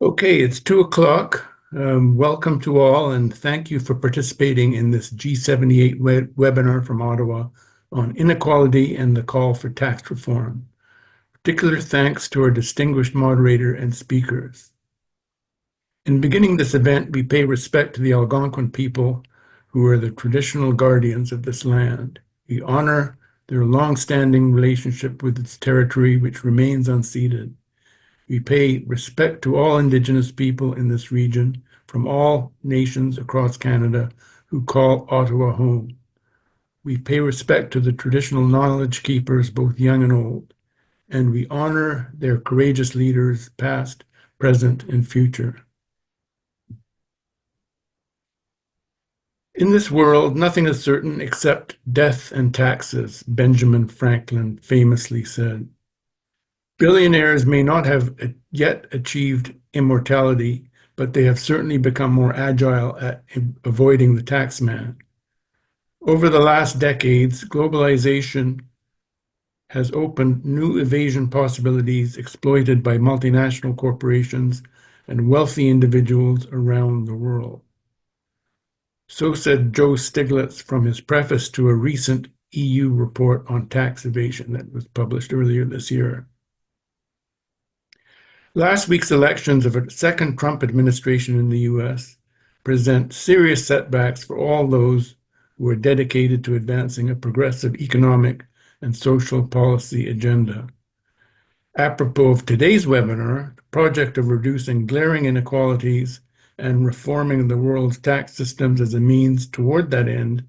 Okay, it's 2 o'clock. Welcome to all, and thank you for participating in this G78 webinar from Ottawa on inequality and the call for tax reform. Particular thanks to our distinguished moderator and speakers. In beginning this event, we pay respect to the Algonquin people who are the traditional guardians of this land. We honor their long-standing relationship with its territory, which remains unceded. We pay respect to all Indigenous people in this region from all nations across Canada who call Ottawa home. We pay respect to the traditional knowledge keepers, both young and old, and we honor their courageous leaders, past, present, and future. In this world, nothing is certain except death and taxes, Benjamin Franklin famously said. Billionaires may not have yet achieved immortality, but they have certainly become more agile at avoiding the tax man. Over the last decades, globalization has opened new evasion possibilities exploited by multinational corporations and wealthy individuals around the world. So said Joe Stiglitz from his preface to a recent EU report on tax evasion that was published earlier this year. Last week's elections of a second Trump administration in the US present serious setbacks for all those who are dedicated to advancing a progressive economic and social policy agenda. Apropos of today's webinar, the project of reducing glaring inequalities and reforming the world's tax systems as a means toward that end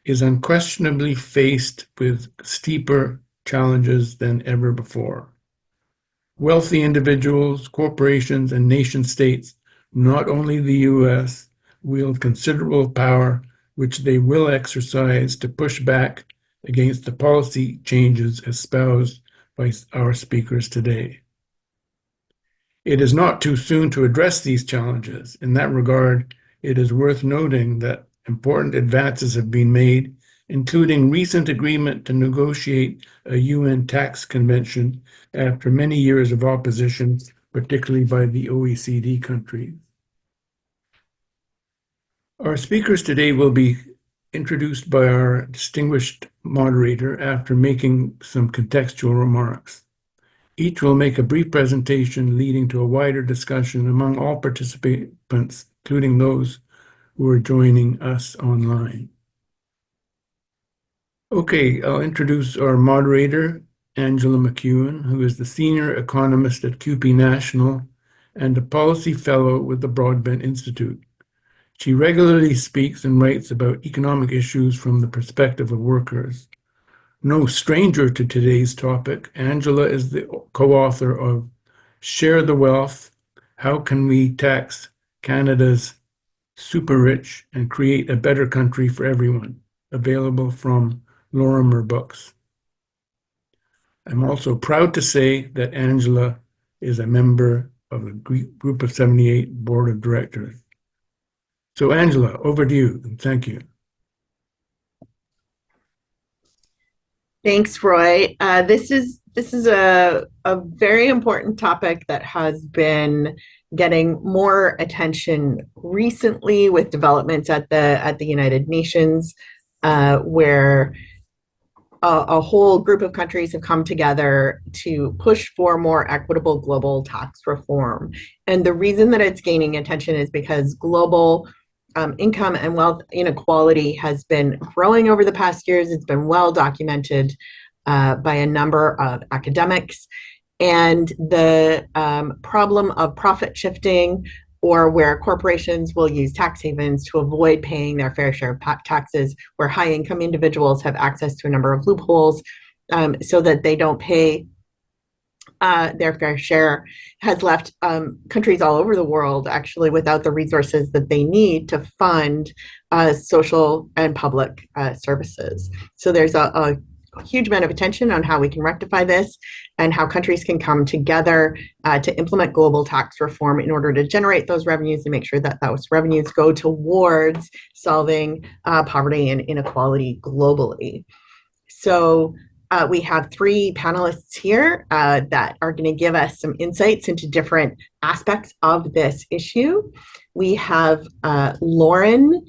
is unquestionably faced with steeper challenges than ever before. Wealthy individuals, corporations, and nation states, not only the US, wield considerable power which they will exercise to push back against the policy changes espoused by our speakers today. It is not too soon to address these challenges. In that regard, it is worth noting that important advances have been made, including recent agreement to negotiate a UN tax convention after many years of opposition, particularly by the OECD countries. Our speakers today will be introduced by our distinguished moderator after making some contextual remarks. Each will make a brief presentation leading to a wider discussion among all participants, including those who are joining us online. Okay, I'll introduce our moderator, Angela McEwen, who is the Senior Economist at CUPE National and a Policy Fellow with the Broadbent Institute. She regularly speaks and writes about economic issues from the perspective of workers. No stranger to today's topic, Angela is the co-author of Share the Wealth, How Can We Tax Canada's Super Rich and Create a Better Country for Everyone, available from Lorimer Books. I'm also proud to say that Angela is a member of the Group of 78 Board of Directors. So Angela, over to you, and thank you. Thanks, Roy. This is a very important topic that has been getting more attention recently with developments at the United Nations, where a whole group of countries have come together to push for more equitable global tax reform. And the reason that it's gaining attention is because global income and wealth inequality has been growing over the past years. It's been well documented by a number of academics. And the problem of profit shifting, or where corporations will use tax havens to avoid paying their fair share of taxes, where high income individuals have access to a number of loopholes so that they don't pay their fair share, has left countries all over the world actually without the resources that they need to fund social and public services. So there's a huge amount of attention on how we can rectify this and how countries can come together to implement global tax reform in order to generate those revenues and make sure that those revenues go towards solving poverty and inequality globally. So We have three panelists here that are going to give us some insights into different aspects of this issue. We have Lauren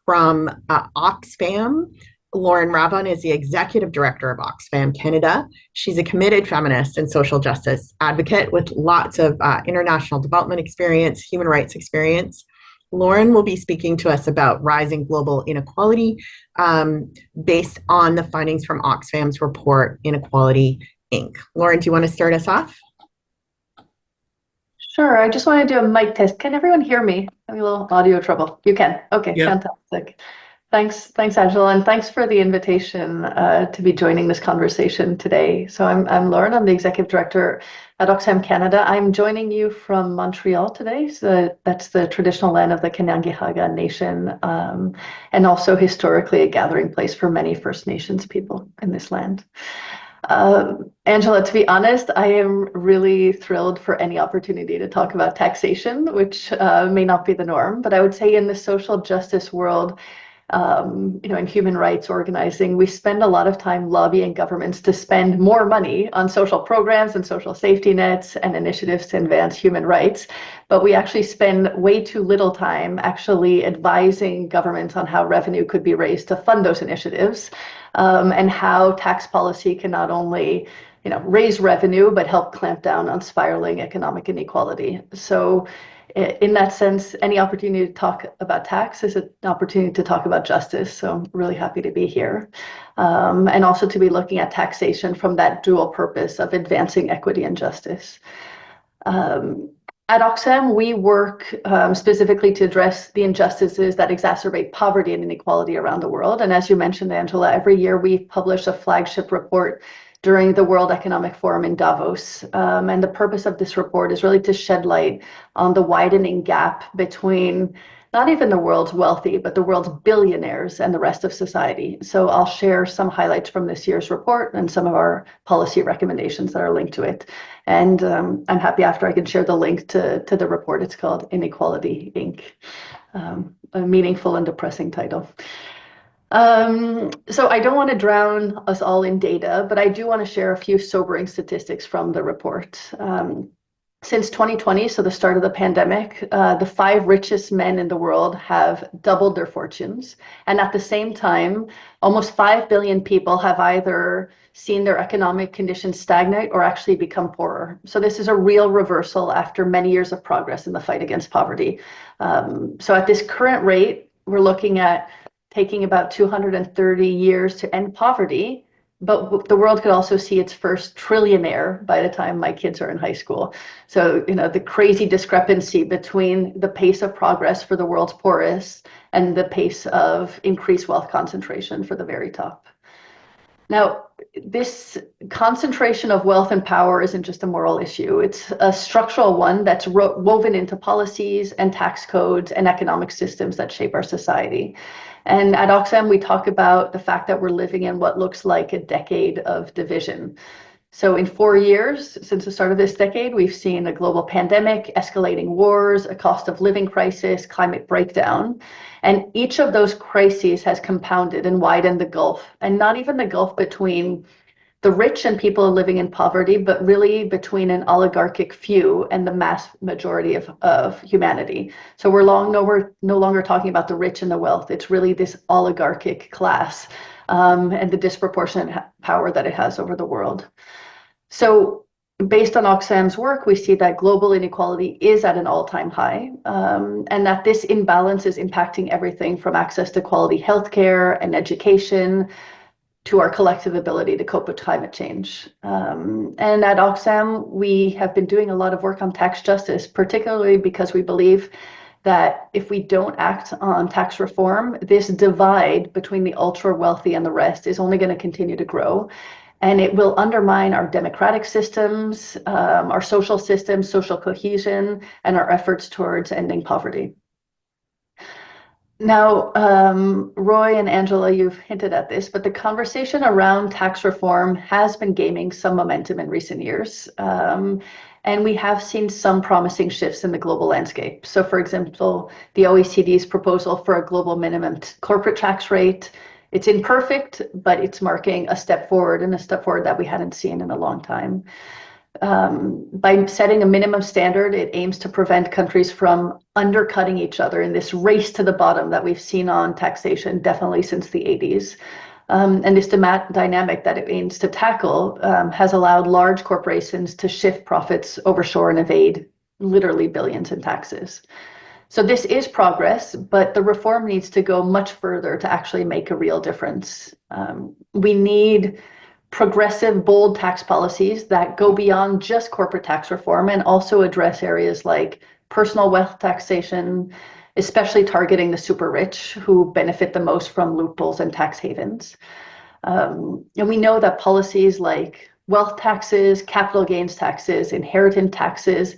from Oxfam. Lauren Ravon is the executive director of Oxfam Canada. She's a committed feminist and social justice advocate with lots of international development experience, human rights experience. Lauren will be speaking to us about rising global inequality based on the findings from Oxfam's report, Inequality, Inc. Lauren, do you want to start us off? Sure. I just want to do a mic test. Can everyone hear me? Having a little audio trouble. You can. Okay, Yeah. Fantastic. Thanks, Angela, and thanks for the invitation to be joining this conversation today. So I'm Lauren. I'm the executive director at Oxfam Canada. I'm joining you from Montreal today. So that's the traditional land of the Kanien'kehá:ka Nation, and also historically a gathering place for many First Nations people in this land. Angela, to be honest, I am really thrilled for any opportunity to talk about taxation, which may not be the norm, but I would say in the social justice world, in human rights organizing, we spend a lot of time lobbying governments to spend more money on social programs and social safety nets and initiatives to advance human rights. But we actually spend way too little time actually advising governments on how revenue could be raised to fund those initiatives, and how tax policy can not only raise revenue, but help clamp down on spiraling economic inequality. So in that sense, any opportunity to talk about tax is an opportunity to talk about justice. So I'm really happy to be here. And also to be looking at taxation from that dual purpose of advancing equity and justice. At Oxfam, we work specifically to address the injustices that exacerbate poverty and inequality around the world. And as you mentioned, Angela, every year we publish a flagship report during the World Economic Forum in Davos. And the purpose of this report is really to shed light on the widening gap between not even the world's wealthy, but the world's billionaires and the rest of society. So I'll share some highlights from this year's report and some of our policy recommendations that are linked to it. And I'm happy after I can share the link to the report. It's called Inequality, Inc., a meaningful and depressing title. So I don't want to drown us all in data, but I do want to share a few sobering statistics from the report. Since 2020, so the start of the pandemic, the 5 richest men in the world have doubled their fortunes. And at the same time, almost 5 billion people have either seen their economic conditions stagnate or actually become poorer. So this is a real reversal after many years of progress in the fight against poverty. So at this current rate, we're looking at taking about 230 years to end poverty, but the world could also see its first trillionaire by the time my kids are in high school. So, the crazy discrepancy between the pace of progress for the world's poorest and the pace of increased wealth concentration for the very top. Now, this concentration of wealth and power isn't just a moral issue. It's a structural one that's woven into policies and tax codes and economic systems that shape our society. And at Oxfam, we talk about the fact that we're living in what looks like a decade of division. So in 4 years since the start of this decade, we've seen a global pandemic, escalating wars, a cost of living crisis, climate breakdown. And each of those crises has compounded and widened the gulf, and not even the gulf between the rich and people living in poverty, but really between an oligarchic few and the mass majority of humanity. So we're no longer talking about the rich and the wealth. It's really this oligarchic class and the disproportionate power that it has over the world. So based on Oxfam's work, we see that global inequality is at an all-time high, and that this imbalance is impacting everything from access to quality healthcare and education to our collective ability to cope with climate change. And at Oxfam, we have been doing a lot of work on tax justice, particularly because we believe that if we don't act on tax reform, this divide between the ultra wealthy and the rest is only going to continue to grow. And it will undermine our democratic systems, our social systems, social cohesion, and our efforts towards ending poverty. Now, Roy and Angela, you've hinted at this, but the conversation around tax reform has been gaining some momentum in recent years. And we have seen some promising shifts in the global landscape. So for example, the OECD's proposal for a global minimum corporate tax rate, It's imperfect, but it's marking a step forward, and a step forward that we hadn't seen in a long time. By setting a minimum standard, it aims to prevent countries from undercutting each other in this race to the bottom that we've seen on taxation definitely since the 80s. And this dynamic that it aims to tackle has allowed large corporations to shift profits overshore and evade literally billions in taxes. So this is progress, but the reform needs to go much further to actually make a real difference. We need progressive, bold tax policies that go beyond just corporate tax reform and also address areas like personal wealth taxation, especially targeting the super rich who benefit the most from loopholes and tax havens. And we know that policies like wealth taxes, capital gains taxes, inheritance taxes,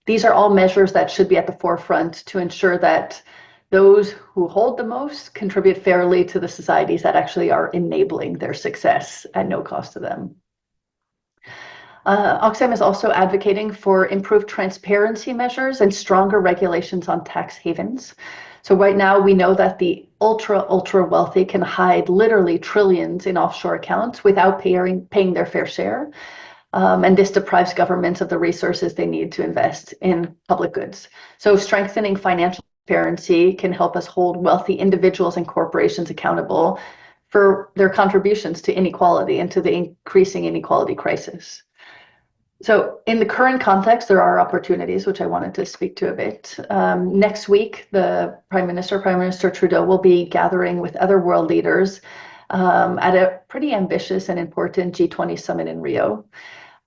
these are all measures that should be at the forefront to ensure that those who hold the most contribute fairly to the societies that actually are enabling their success at no cost to them. Oxfam is also advocating for improved transparency measures and stronger regulations on tax havens. So right now we know that the ultra wealthy can hide literally trillions in offshore accounts without paying their fair share. And this deprives governments of the resources they need to invest in public goods. So strengthening financial transparency can help us hold wealthy individuals and corporations accountable for their contributions to inequality and to the increasing inequality crisis. So in the current context, there are opportunities, which I wanted to speak to a bit. Next week, the Prime Minister Trudeau, will be gathering with other world leaders at a pretty ambitious and important G20 summit in Rio.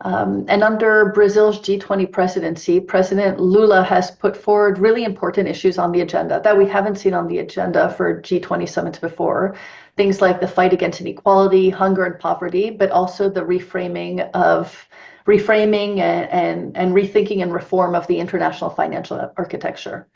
And under Brazil's G20 presidency, President Lula has put forward really important issues on the agenda that we haven't seen on the agenda for G20 summits before. Things like the fight against inequality, hunger and poverty, but also the reframing and rethinking and reform of the international financial architecture.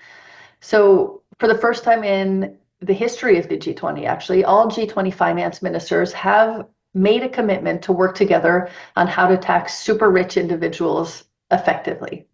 So for the first time in the history of the G20, actually, all G20 finance ministers have made a commitment to work together on how to tax super rich individuals effectively.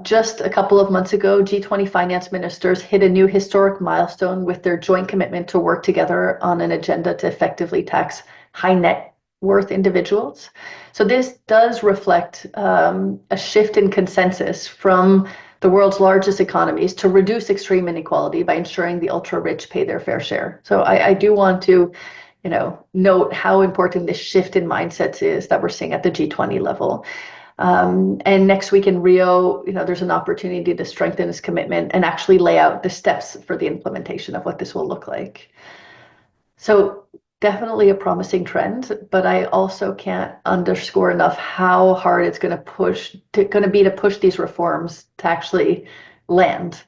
Just a couple of months ago, G20 finance ministers hit a new historic milestone with their joint commitment to work together on an agenda to effectively tax high net worth individuals. So this does reflect a shift in consensus from the world's largest economies to reduce extreme inequality by ensuring the ultra rich pay their fair share. So I do want to note how important this shift in mindsets is that we're seeing at the G20 level. And next week in Rio, there's an opportunity to strengthen this commitment and actually lay out the steps for the implementation of what this will look like. So definitely a promising trend, but I also can't underscore enough how hard it's going to be to push these reforms to actually land.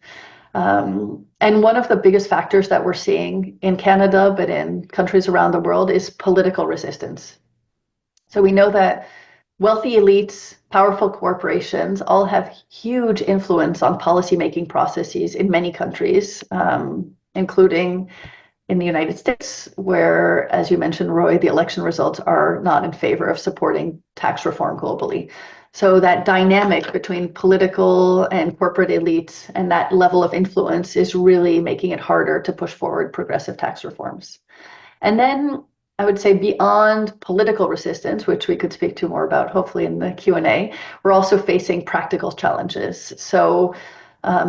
And one of the biggest factors that we're seeing in Canada, but in countries around the world, is political resistance. So we know that wealthy elites, powerful corporations all have huge influence on policymaking processes in many countries, including in the United States, where, as you mentioned, Roy, the election results are not in favor of supporting tax reform globally. So that dynamic between political and corporate elites and that level of influence is really making it harder to push forward progressive tax reforms. And then I would say beyond political resistance, which we could speak to more about hopefully in the Q&A, we're also facing practical challenges. So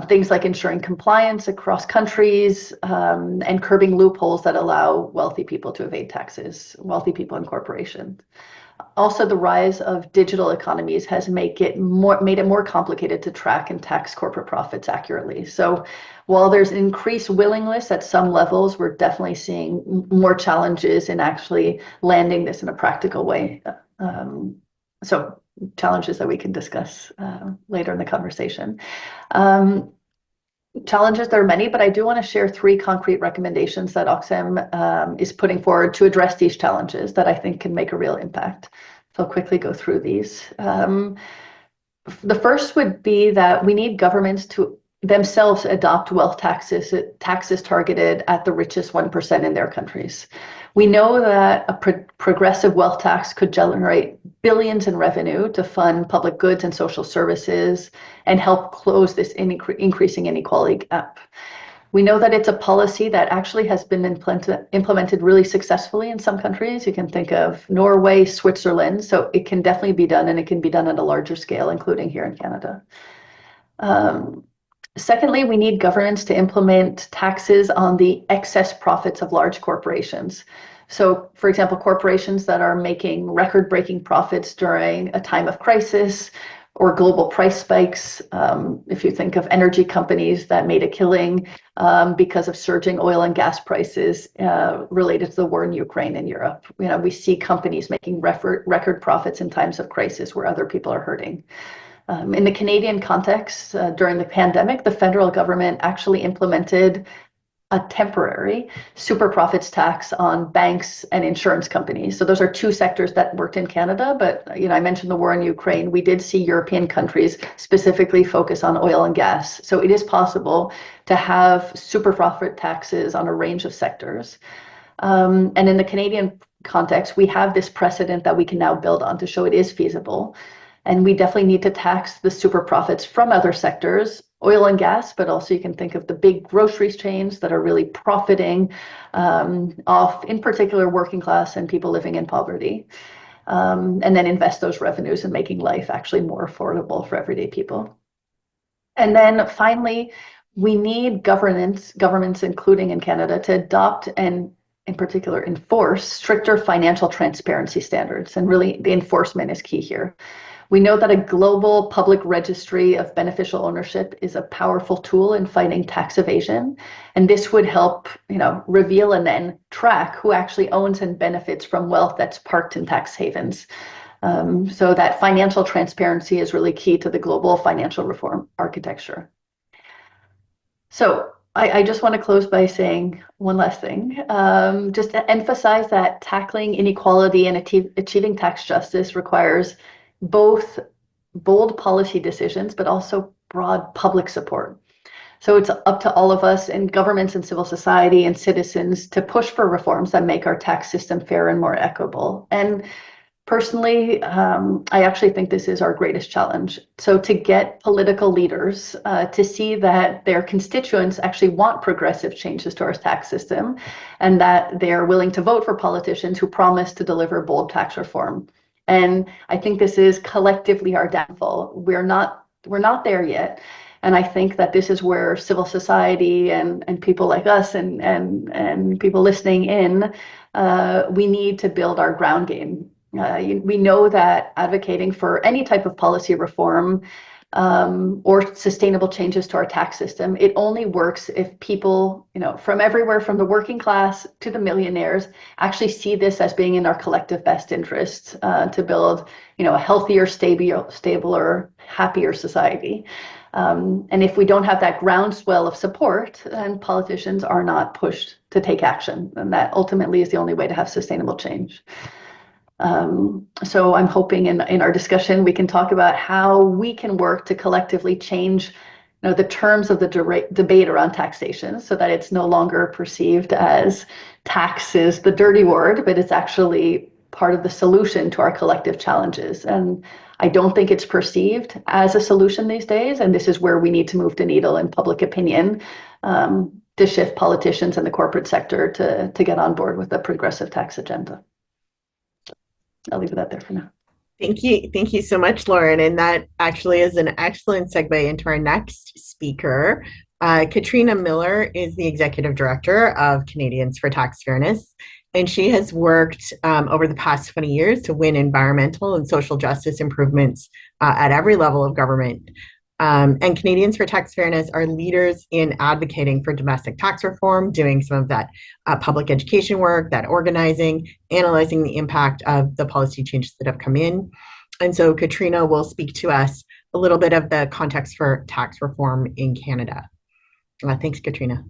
things like ensuring compliance across countries and curbing loopholes that allow wealthy people to evade taxes, wealthy people and corporations. Also, the rise of digital economies has made it more complicated to track and tax corporate profits accurately. So while there's increased willingness at some levels, we're definitely seeing more challenges in actually landing this in a practical way. So challenges that we can discuss later in the conversation. Challenges, there are many, but I do want to share 3 concrete recommendations that Oxfam is putting forward to address these challenges that I think can make a real impact. So I'll quickly go through these. The first would be that we need governments to themselves adopt wealth taxes targeted at the richest 1% in their countries. We know that a progressive wealth tax could generate billions in revenue to fund public goods and social services and help close this increasing inequality gap. We know that it's a policy that actually has been implemented really successfully in some countries. You can think of Norway, Switzerland. So it can definitely be done, and it can be done at a larger scale, including here in Canada. Secondly, we need governments to implement taxes on the excess profits of large corporations. So, for example, corporations that are making record-breaking profits during a time of crisis or global price spikes. If you think of energy companies that made a killing because of surging oil and gas prices related to the war in Ukraine and Europe. We see companies making record profits in times of crisis where other people are hurting. In the Canadian context, during the pandemic, the federal government actually implemented a temporary super profits tax on banks and insurance companies. So those are two sectors that worked in Canada, but I mentioned the war in Ukraine. We did see European countries specifically focus on oil and gas. So it is possible to have super profit taxes on a range of sectors. And in the Canadian context, we have this precedent that we can now build on to show it is feasible. And we definitely need to tax the super profits from other sectors, oil and gas, but also you can think of the big grocery chains that are really profiting off, in particular, working class and people living in poverty, and then invest those revenues in making life actually more affordable for everyday people. And then finally, we need governments, including in Canada, to adopt and in particular enforce stricter financial transparency standards. And really the enforcement is key here. We know that a global public registry of beneficial ownership is a powerful tool in fighting tax evasion. And this would help, reveal and then track who actually owns and benefits from wealth that's parked in tax havens. So that financial transparency is really key to the global financial reform architecture. So I just want to close by saying one last thing, just to emphasize that tackling inequality and achieving tax justice requires both bold policy decisions, but also broad public support. So it's up to all of us in governments and civil society and citizens to push for reforms that make our tax system fair and more equitable. And personally, I actually think this is our greatest challenge. So to get political leaders to see that their constituents actually want progressive changes to our tax system and that they're willing to vote for politicians who promise to deliver bold tax reform. And I think this is collectively our downfall. We're not there yet. And I think that this is where civil society and people like us and people listening in, we need to build our ground game. We know that advocating for any type of policy reform or sustainable changes to our tax system, it only works if people, from everywhere, from the working class to the millionaires, actually see this as being in our collective best interest to build, a healthier, stabler, happier society. And if we don't have that groundswell of support, then politicians are not pushed to take action. And that ultimately is the only way to have sustainable change. So I'm hoping in our discussion, we can talk about how we can work to collectively change the terms of the debate around taxation so that it's no longer perceived as tax is the dirty word, but it's actually part of the solution to our collective challenges. And I don't think it's perceived as a solution these days. And this is where we need to move the needle in public opinion to shift politicians and the corporate sector to get on board with the progressive tax agenda. I'll leave it at there for now. Thank you. Thank you so much, Lauren. And that actually is an excellent segue into our next speaker. Katrina Miller is the Executive Director of Canadians for Tax Fairness, and she has worked over the past 20 years to win environmental and social justice improvements at every level of government. And Canadians for Tax Fairness are leaders in advocating for domestic tax reform, doing some of that public education work, that organizing, analyzing the impact of the policy changes that have come in. And so Katrina will speak to us a little bit of the context for tax reform in Canada. Thanks, Katrina.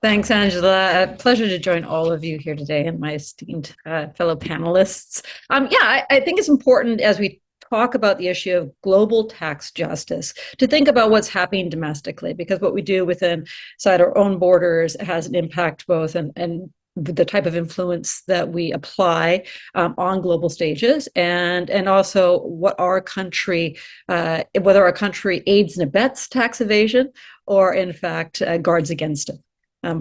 Thanks, Angela. A pleasure to join all of you here today and my esteemed fellow panelists. I think it's important as we talk about the issue of global tax justice to think about what's happening domestically, because what we do within inside our own borders has an impact both and the type of influence that we apply on global stages, and also what our country, whether our country aids and abets tax evasion or in fact guards against it.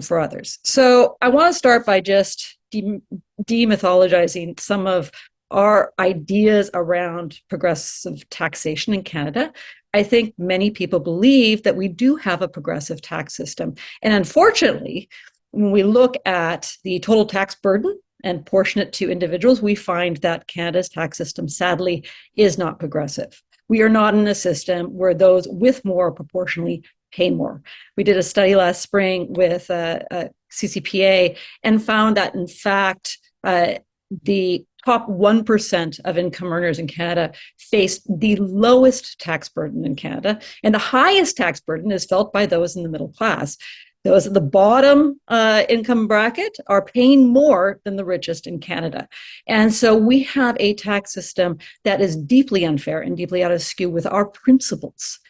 for others. So I want to start by just demythologizing some of our ideas around progressive taxation in Canada. I think many people believe that we do have a progressive tax system. And unfortunately, when we look at the total tax burden and portion it to individuals, we find that Canada's tax system, sadly, is not progressive. We are not in a system where those with more proportionally pay more. We did a study last spring with CCPA and found that, in fact, the top 1% of income earners in Canada face the lowest tax burden in Canada, and the highest tax burden is felt by those in the middle class. Those at the bottom income bracket are paying more than the richest in Canada. And so we have a tax system that is deeply unfair and deeply out of skew with our principles.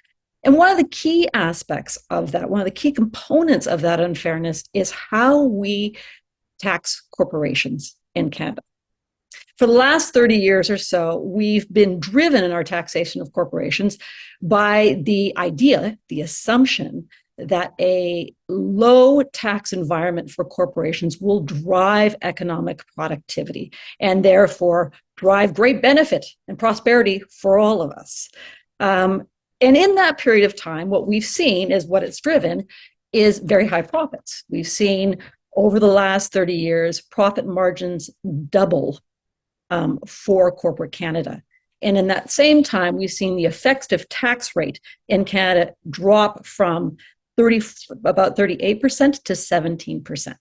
And one of the key aspects of that, one of the key components of that unfairness is how we tax corporations in Canada. For the last 30 years or so, we've been driven in our taxation of corporations by the idea, the assumption, that a low tax environment for corporations will drive economic productivity and therefore drive great benefit and prosperity for all of us. And in that period of time, what we've seen is what it's driven is very high profits. We've seen over the last 30 years, profit margins double for corporate Canada. And in that same time, we've seen the effective tax rate in Canada drop from about 38% to 17%.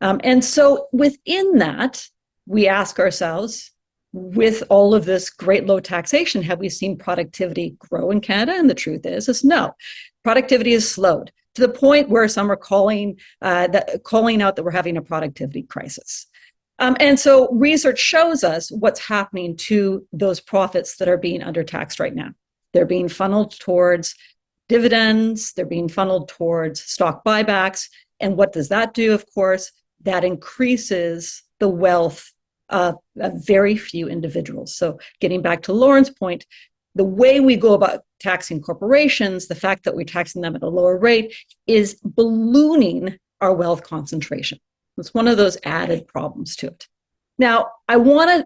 And so within that, we ask ourselves, with all of this great low taxation, have we seen productivity grow in Canada? And the truth is no. Productivity is slowed to the point where some are calling out that we're having a productivity crisis. And so research shows us what's happening to those profits that are being undertaxed right now. They're being funneled towards dividends, they're being funneled towards stock buybacks. And what does that do? Of course, that increases the wealth of very few individuals. So getting back to Lauren's point, the way we go about taxing corporations, the fact that we're taxing them at a lower rate, is ballooning our wealth concentration. It's one of those added problems to it. Now, I want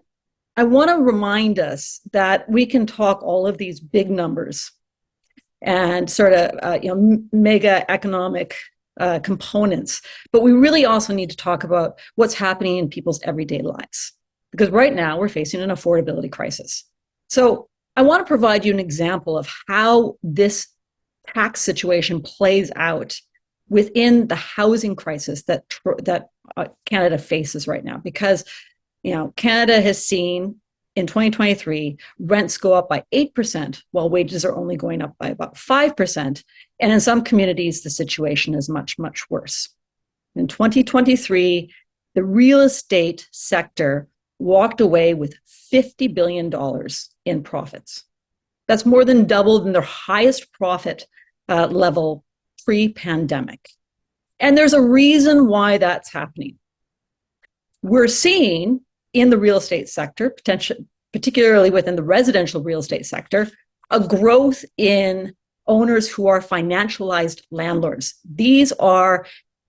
to remind us that we can talk all of these big numbers and sort of mega economic components, but we really also need to talk about what's happening in people's everyday lives, because right now we're facing an affordability crisis. So I want to provide you an example of how this tax situation plays out within the housing crisis that Canada faces right now, because Canada has seen in 2023 rents go up by 8%, while wages are only going up by about 5%, and in some communities the situation is much, much worse. In 2023, the real estate sector walked away with $50 billion in profits. That's more than double than their highest profit level pre-pandemic. And there's a reason why that's happening. We're seeing in the real estate sector, particularly within the residential real estate sector, a growth in owners who are financialized landlords. These are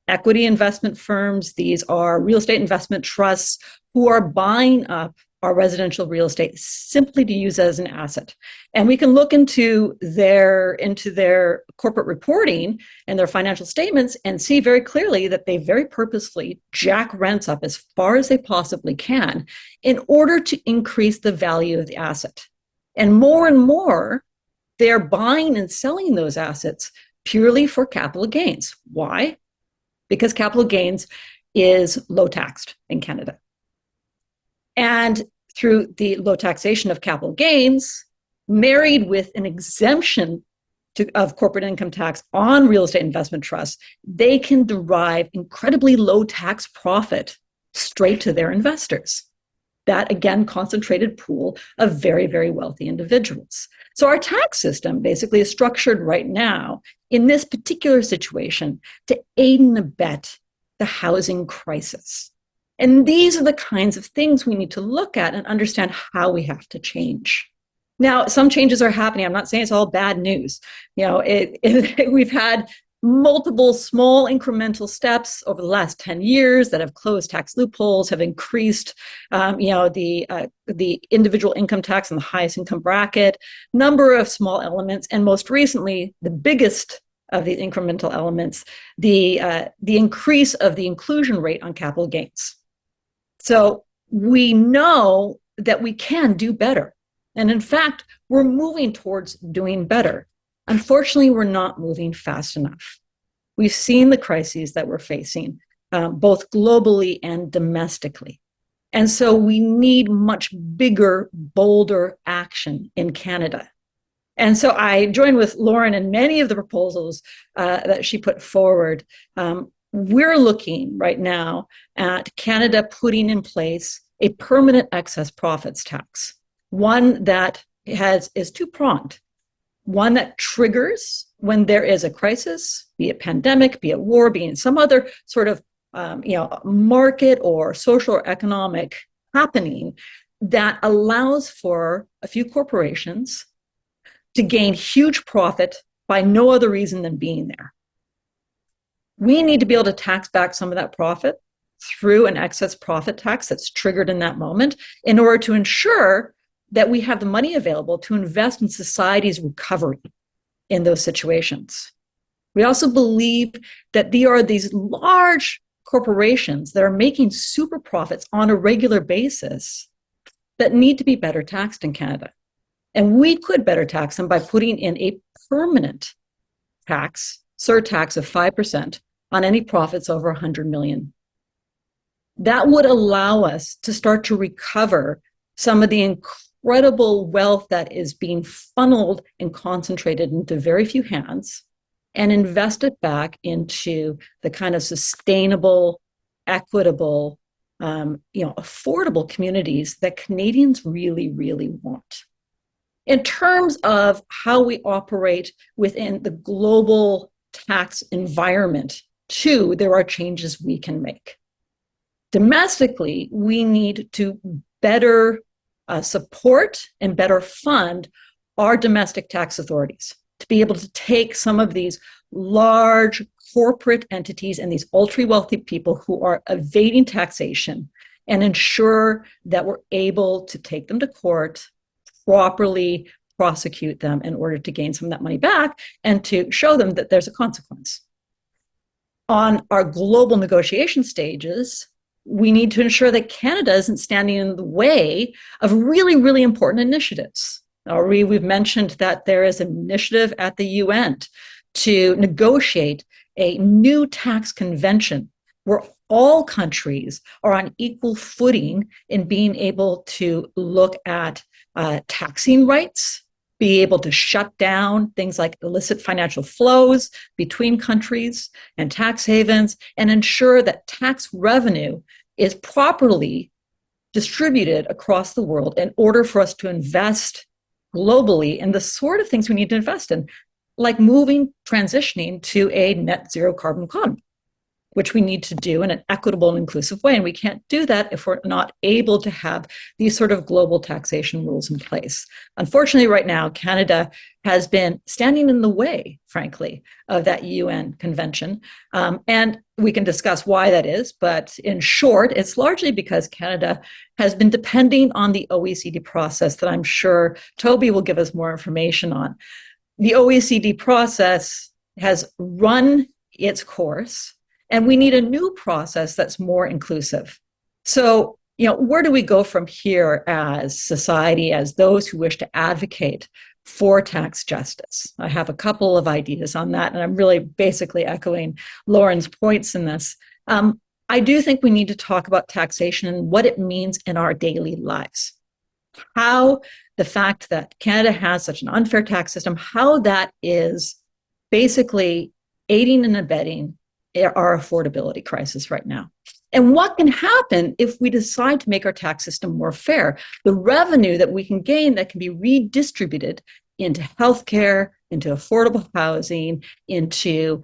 equity investment firms, these are real estate investment trusts who are buying up our residential real estate simply to use as an asset. And we can look into their corporate reporting and their financial statements and see very clearly that they very purposefully jack rents up as far as they possibly can in order to increase the value of the asset. And more, they're buying and selling those assets purely for capital gains. Why? Because capital gains is low taxed in Canada. And through the low taxation of capital gains, married with an exemption of corporate income tax on real estate investment trusts, they can derive incredibly low tax profit straight to their investors. That, again, concentrated pool of very, very wealthy individuals. So our tax system basically is structured right now in this particular situation to aid and abet the housing crisis. And these are the kinds of things we need to look at and understand how we have to change. Now, some changes are happening. I'm not saying it's all bad news. We've had multiple small incremental steps over the last 10 years that have closed tax loopholes, have increased the individual income tax in the highest income bracket, number of small elements, and most recently, the biggest of the incremental elements, the increase of the inclusion rate on capital gains. So we know that we can do better. And in fact, we're moving towards doing better. Unfortunately, we're not moving fast enough. We've seen the crises that we're facing, both globally and domestically. And so we need much bigger, bolder action in Canada. And so I join with Lauren in many of the proposals that she put forward. We're looking right now at Canada putting in place a permanent excess profits tax, one that is two-pronged. One that triggers when there is a crisis, be it pandemic, be it war, be it some other sort of market or social or economic happening that allows for a few corporations to gain huge profit by no other reason than being there. We need to be able to tax back some of that profit through an excess profit tax that's triggered in that moment in order to ensure that we have the money available to invest in society's recovery in those situations. We also believe that there are these large corporations that are making super profits on a regular basis that need to be better taxed in Canada. And we could better tax them by putting in a permanent tax, surtax of 5% on any profits over 100 million. That would allow us to start to recover some of the incredible wealth that is being funneled and concentrated into very few hands and invest it back into the kind of sustainable, equitable, affordable communities that Canadians really, really want. In terms of how we operate within the global tax environment, too, there are changes we can make. Domestically, we need to better support and better fund our domestic tax authorities to be able to take some of these large corporate entities and these ultra-wealthy people who are evading taxation and ensure that we're able to take them to court, properly prosecute them in order to gain some of that money back and to show them that there's a consequence. On our global negotiation stages, we need to ensure that Canada isn't standing in the way of really, really important initiatives. We've mentioned that there is an initiative at the UN to negotiate a new tax convention where all countries are on equal footing in being able to look at taxing rights, be able to shut down things like illicit financial flows between countries and tax havens, and ensure that tax revenue is properly distributed across the world in order for us to invest globally in the sort of things we need to invest in, like transitioning to a net zero carbon economy, which we need to do in an equitable and inclusive way. And we can't do that if we're not able to have these sort of global taxation rules in place. Unfortunately, right now, Canada has been standing in the way, frankly, of that UN convention. And we can discuss why that is. But in short, it's largely because Canada has been depending on the OECD process that I'm sure Toby will give us more information on. The OECD process has run its course, and we need a new process that's more inclusive. So, where do we go from here as society, as those who wish to advocate for tax justice? I have a couple of ideas on that, and I'm really basically echoing Lauren's points in this. I do think we need to talk about taxation and what it means in our daily lives. How the fact that Canada has such an unfair tax system, how that is basically aiding and abetting our affordability crisis right now. And what can happen if we decide to make our tax system more fair? The revenue that we can gain that can be redistributed into healthcare, into affordable housing, into,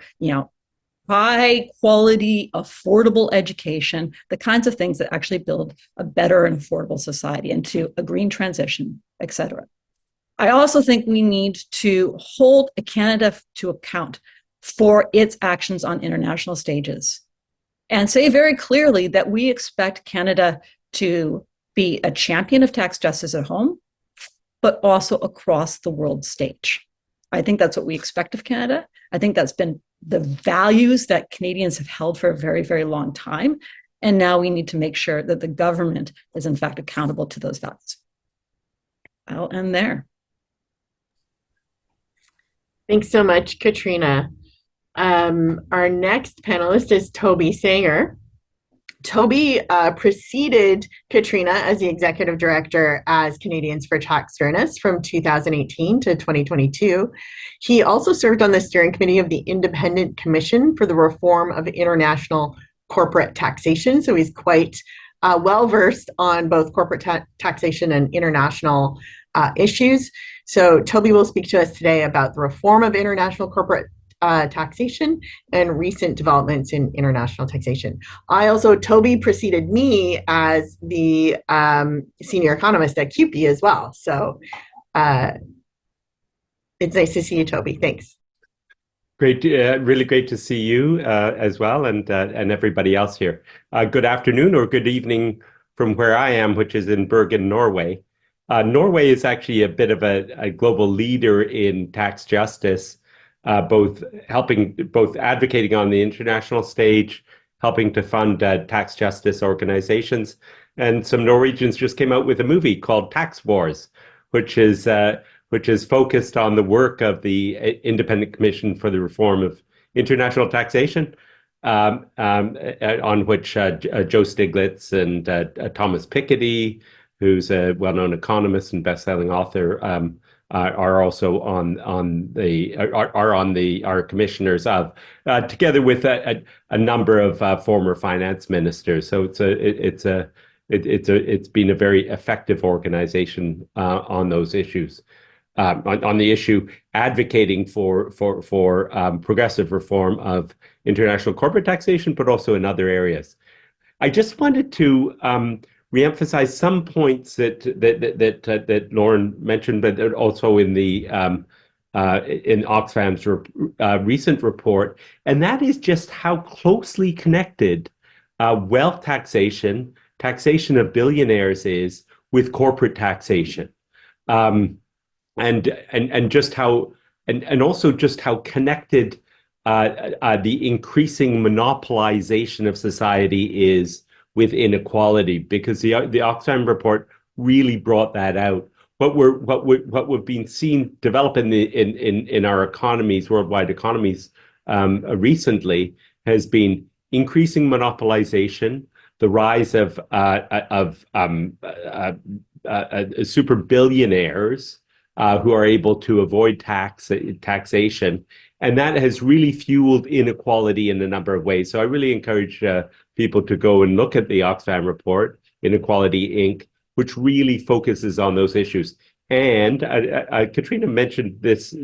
high quality, affordable education, the kinds of things that actually build a better and affordable society, into a green transition, et cetera. I also think we need to hold Canada to account for its actions on international stages, and say very clearly that we expect Canada to be a champion of tax justice at home, but also across the world stage. I think that's what we expect of Canada. I think that's been the values that Canadians have held for a very, very long time. And now we need to make sure that the government is in fact accountable to those values. I'll end there. Thanks so much, Katrina. Our next panelist is Toby Sanger. Toby preceded Katrina as the executive director as Canadians for Tax Fairness from 2018 to 2022. He also served on the steering committee of the Independent Commission for the Reform of International Corporate Taxation. So he's quite well versed on both corporate taxation and international issues. So Toby will speak to us today about the reform of international corporate taxation and recent developments in international taxation. Toby preceded me as the senior economist at CUPE as well. So it's nice to see you, Toby. Thanks. Great, really great to see you as well, and everybody else here. Good afternoon or good evening from where I am, which is in Bergen, Norway. Norway is actually a bit of a global leader in tax justice. Both advocating on the international stage, helping to fund tax justice organizations. And some Norwegians just came out with a movie called Tax Wars, which is focused on the work of the Independent Commission for the Reform of International Taxation, on which Joe Stiglitz and Thomas Piketty, who's a well-known economist and best-selling author, are also our commissioners of, together with a number of former finance ministers. So it's been a very effective organization on those issues, on the issue advocating for progressive reform of international corporate taxation, but also in other areas. I just wanted to reemphasize some points that Lauren mentioned, but also in in Oxfam's recent report, and that is just how closely connected wealth taxation of billionaires is with corporate taxation, and just how and also just how connected the increasing monopolization of society is with inequality, because the Oxfam report really brought that out. What we've been seeing develop in our economies, worldwide economies, recently has been increasing monopolization, the rise of super billionaires who are able to avoid taxation, and that has really fueled inequality in a number of ways. So I really encourage people to go and look at the Oxfam report, Inequality, Inc., which really focuses on those issues. And Katrina mentioned this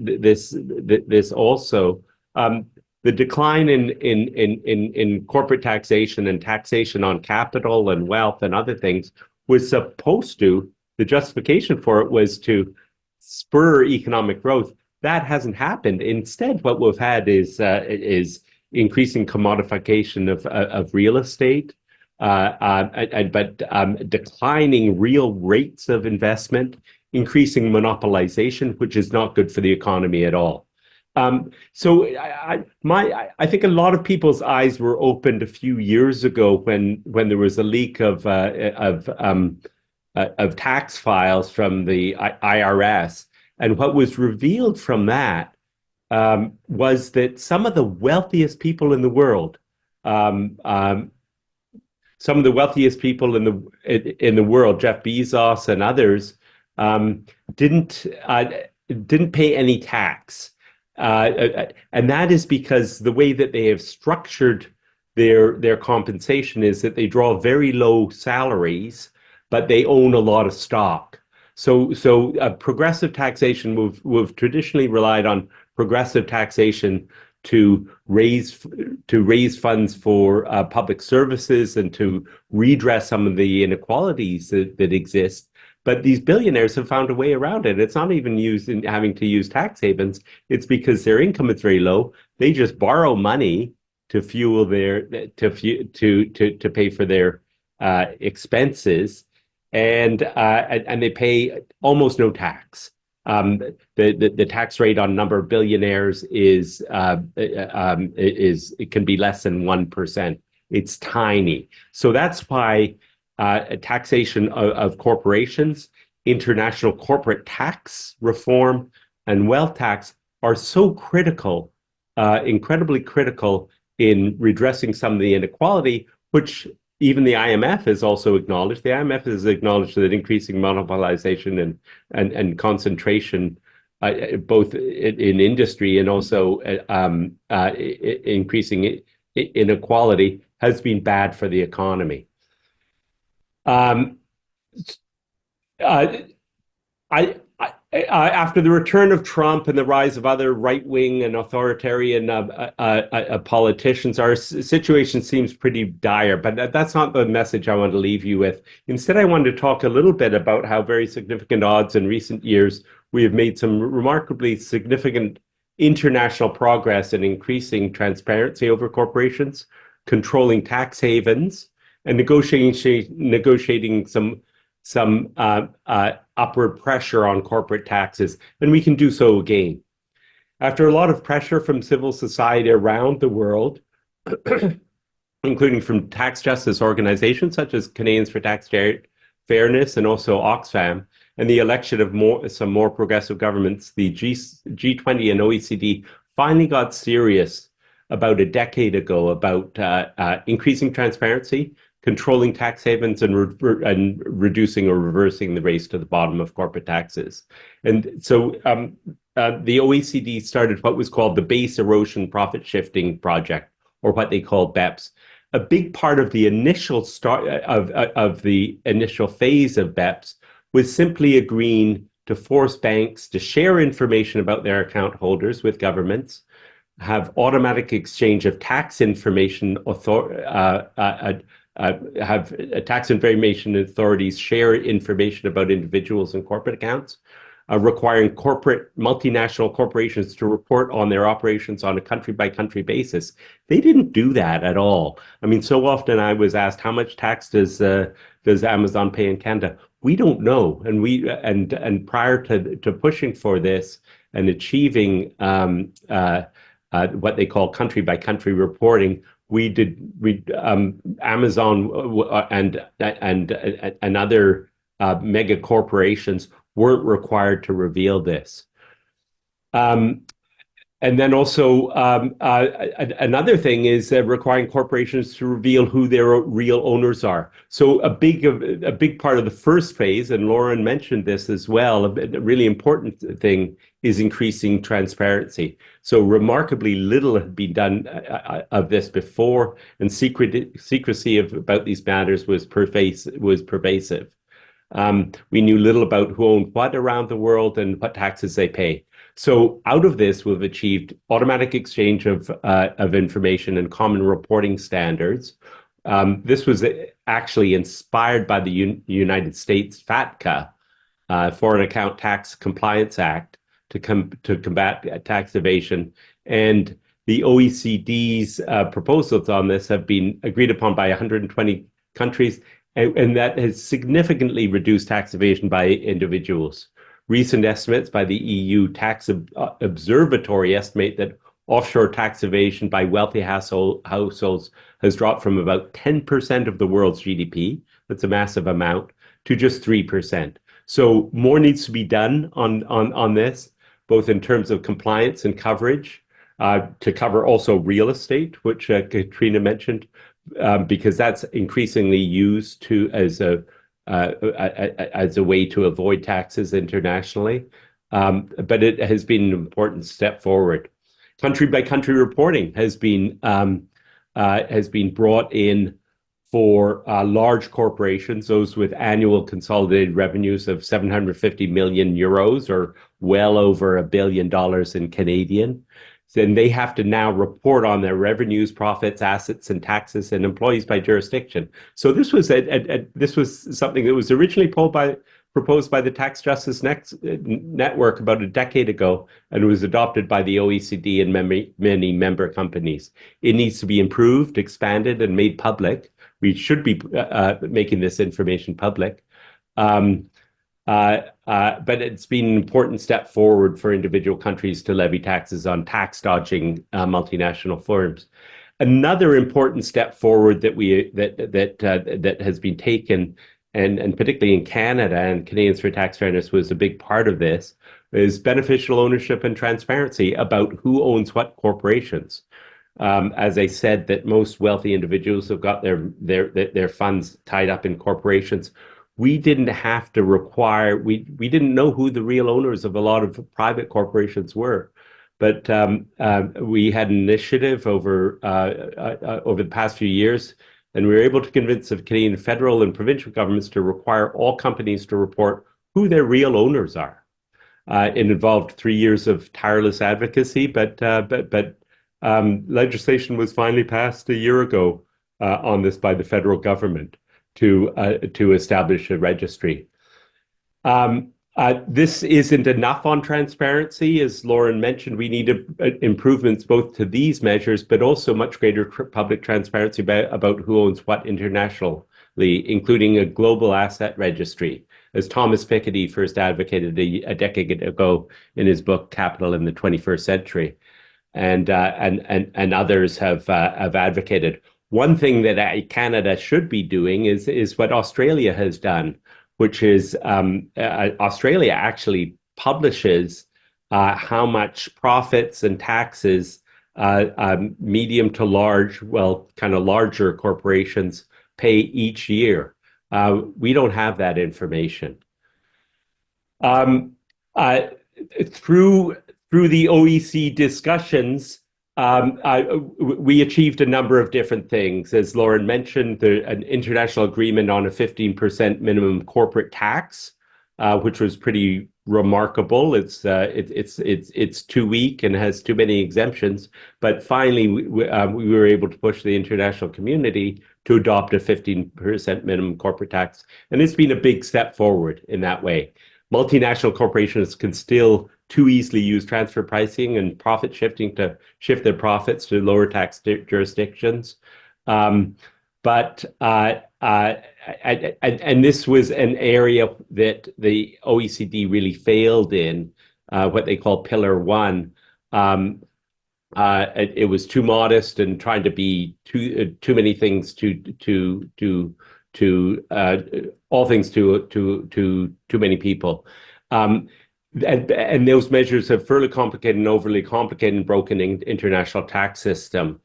also. The decline in corporate taxation and taxation on capital and wealth and other things was supposed to, the justification for it was to spur economic growth. That hasn't happened. Instead, what we've had is increasing commodification of real estate, but declining real rates of investment, increasing monopolization, which is not good for the economy at all. So I think a lot of people's eyes were opened a few years ago when there was a leak of tax files from the IRS. And what was revealed from that was that some of the wealthiest people in the world, Jeff Bezos and others, didn't pay any tax, and that is because the way that they have structured their compensation is that they draw very low salaries, but they own a lot of stock. So progressive taxation, we've traditionally relied on progressive taxation to raise funds for public services and to redress some of the inequalities that exist. But these billionaires have found a way around it. It's not even used in having to use tax havens. It's because their income is very low. They just borrow money to fuel their to pay for their expenses, and they pay almost no tax. The tax rate on number of billionaires is it can be less than 1%. It's tiny. So that's why taxation of corporations, international corporate tax reform, and wealth tax are so critical, incredibly critical in redressing some of the inequality, which even the IMF has also acknowledged. The IMF has acknowledged that increasing monopolization and concentration, both in industry and also increasing inequality, has been bad for the economy. After the return of Trump and the rise of other right-wing and authoritarian politicians, our situation seems pretty dire, but that's not the message I want to leave you with. Instead, I wanted to talk a little bit about how very significant odds in recent years we have made some remarkably significant international progress in increasing transparency over corporations, controlling tax havens, and negotiating some upward pressure on corporate taxes, and we can do so again. After a lot of pressure from civil society around the world, including from tax justice organizations such as Canadians for Tax Fairness and also Oxfam, and the election of some more progressive governments, the G20 and OECD finally got serious about a decade ago about increasing transparency, controlling tax havens, and reducing or reversing the race to the bottom of corporate taxes. And so the OECD started what was called the Base Erosion Profit Shifting Project, or what they call BEPS. A big part of the initial of the initial phase of BEPS was simply agreeing to force banks to share information about their account holders with governments, have automatic exchange of tax information, have tax information authorities share information about individuals and corporate accounts, requiring multinational corporations to report on their operations on a country-by-country basis. They didn't do that at all. I mean, so often I was asked, how much tax does Amazon pay in Canada? We don't know. And prior to pushing for this and achieving what they call country-by-country reporting, Amazon and other mega corporations weren't required to reveal this. And then also another thing is requiring corporations to reveal who their real owners are. So a big part of the first phase, and Lauren mentioned this as well, a really important thing is increasing transparency. So remarkably little had been done of this before, and secrecy about these matters was pervasive. We knew little about who owned what around the world and what taxes they pay. So out of this, we've achieved automatic exchange of information and common reporting standards. This was actually inspired by the United States FATCA, Foreign Account Tax Compliance Act, to combat tax evasion. And the OECD's proposals on this have been agreed upon by 120 countries, and that has significantly reduced tax evasion by individuals. Recent estimates by the EU Tax Observatory estimate that offshore tax evasion by wealthy households has dropped from about 10% of the world's GDP, that's a massive amount, to just 3%. So more needs to be done on this, both in terms of compliance and coverage, to cover also real estate, which Katrina mentioned, because that's increasingly used as a way to avoid taxes internationally. But it has been an important step forward. Country-by-country reporting has been brought in for large corporations, those with annual consolidated revenues of 750 million euros, or well over $1 billion in Canadian. Then they have to now report on their revenues, profits, assets, and taxes, and employees by jurisdiction. So this was this was something that was originally proposed by the Tax Justice Network about a decade ago and was adopted by the OECD and many member companies. It needs to be improved, expanded, and made public. We should be making this information public. But it's been an important step forward for individual countries to levy taxes on tax dodging multinational firms. Another important step forward that has been taken, and particularly in Canada, and Canadians for Tax Fairness was a big part of this, is beneficial ownership and transparency about who owns what corporations. As I said, that most wealthy individuals have got their funds tied up in corporations. We didn't have to require, we didn't know who the real owners of a lot of private corporations were. But we had an initiative over the past few years, and we were able to convince the Canadian federal and provincial governments to require all companies to report who their real owners are. It involved 3 years of tireless advocacy, but legislation was finally passed a year ago on this by the federal government to establish a registry. This isn't enough on transparency. As Lauren mentioned, we need improvements both to these measures, but also much greater public transparency about who owns what internationally, including a global asset registry, as Thomas Piketty first advocated a decade ago in his book, Capital in the 21st Century. And others have advocated. One thing that Canada should be doing is what Australia has done, which is Australia actually publishes how much profits and taxes medium to large, well, kind of larger corporations pay each year. We don't have that information. Through the OECD discussions, we achieved a number of different things. As Lauren mentioned, an international agreement on a 15% minimum corporate tax, which was pretty remarkable. It's too weak and has too many exemptions. But finally, we were able to push the international community to adopt a 15% minimum corporate tax, and it's been a big step forward in that way. Multinational corporations can still too easily use transfer pricing and profit shifting to shift their profits to lower tax jurisdictions. And this was an area that the OECD really failed in, what they call Pillar 1. It was too modest and trying to be too many things all things to too many people. And those measures have further complicated and overly complicated and broken international tax system.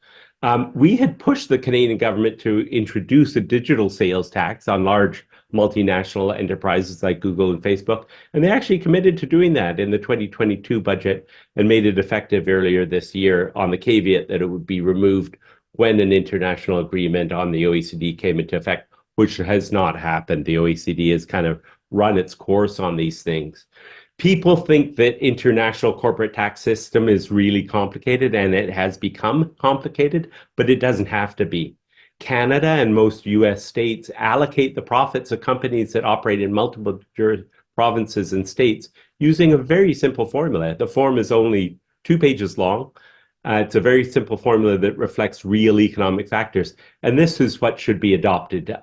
We had pushed the Canadian government to introduce a digital sales tax on large multinational enterprises like Google and Facebook, and they actually committed to doing that in the 2022 budget and made it effective earlier this year on the caveat that it would be removed when an international agreement on the OECD came into effect, which has not happened. The OECD has kind of run its course on these things. People think that international corporate tax system is really complicated, and it has become complicated, but it doesn't have to be. Canada and most US states allocate the profits of companies that operate in multiple provinces and states using a very simple formula. The form is only 2 pages long. It's a very simple formula that reflects real economic factors. And this is what should be adopted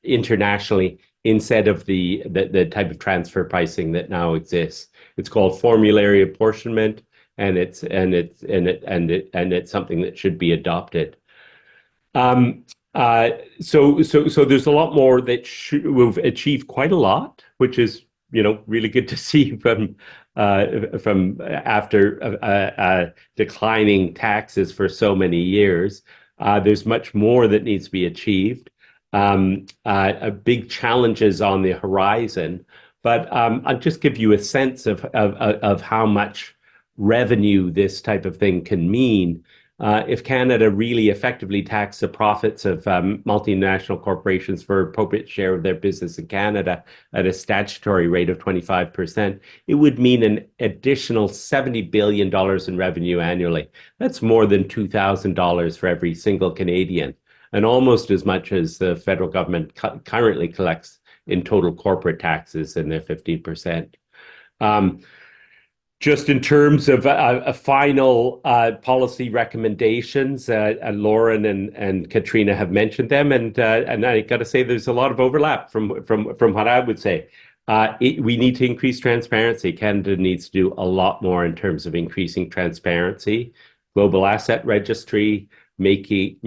internationally instead of the type of transfer pricing that now exists. It's called formulary apportionment, and it's something that should be adopted. So there's a lot more that we've achieved quite a lot, which is really good to see from after declining taxes for so many years. There's much more that needs to be achieved. Big challenges on the horizon, but I'll just give you a sense of how much revenue this type of thing can mean. If Canada really effectively taxed the profits of multinational corporations for an appropriate share of their business in Canada at a statutory rate of 25%, it would mean an additional $70 billion in revenue annually. That's more than $2,000 for every single Canadian, and almost as much as the federal government currently collects in total corporate taxes in the 15%. Just in terms of a final policy recommendations, Lauren and Katrina have mentioned them, and I got to say there's a lot of overlap from what I would say. We need to increase transparency. Canada needs to do a lot more in terms of increasing transparency. Global asset registry, making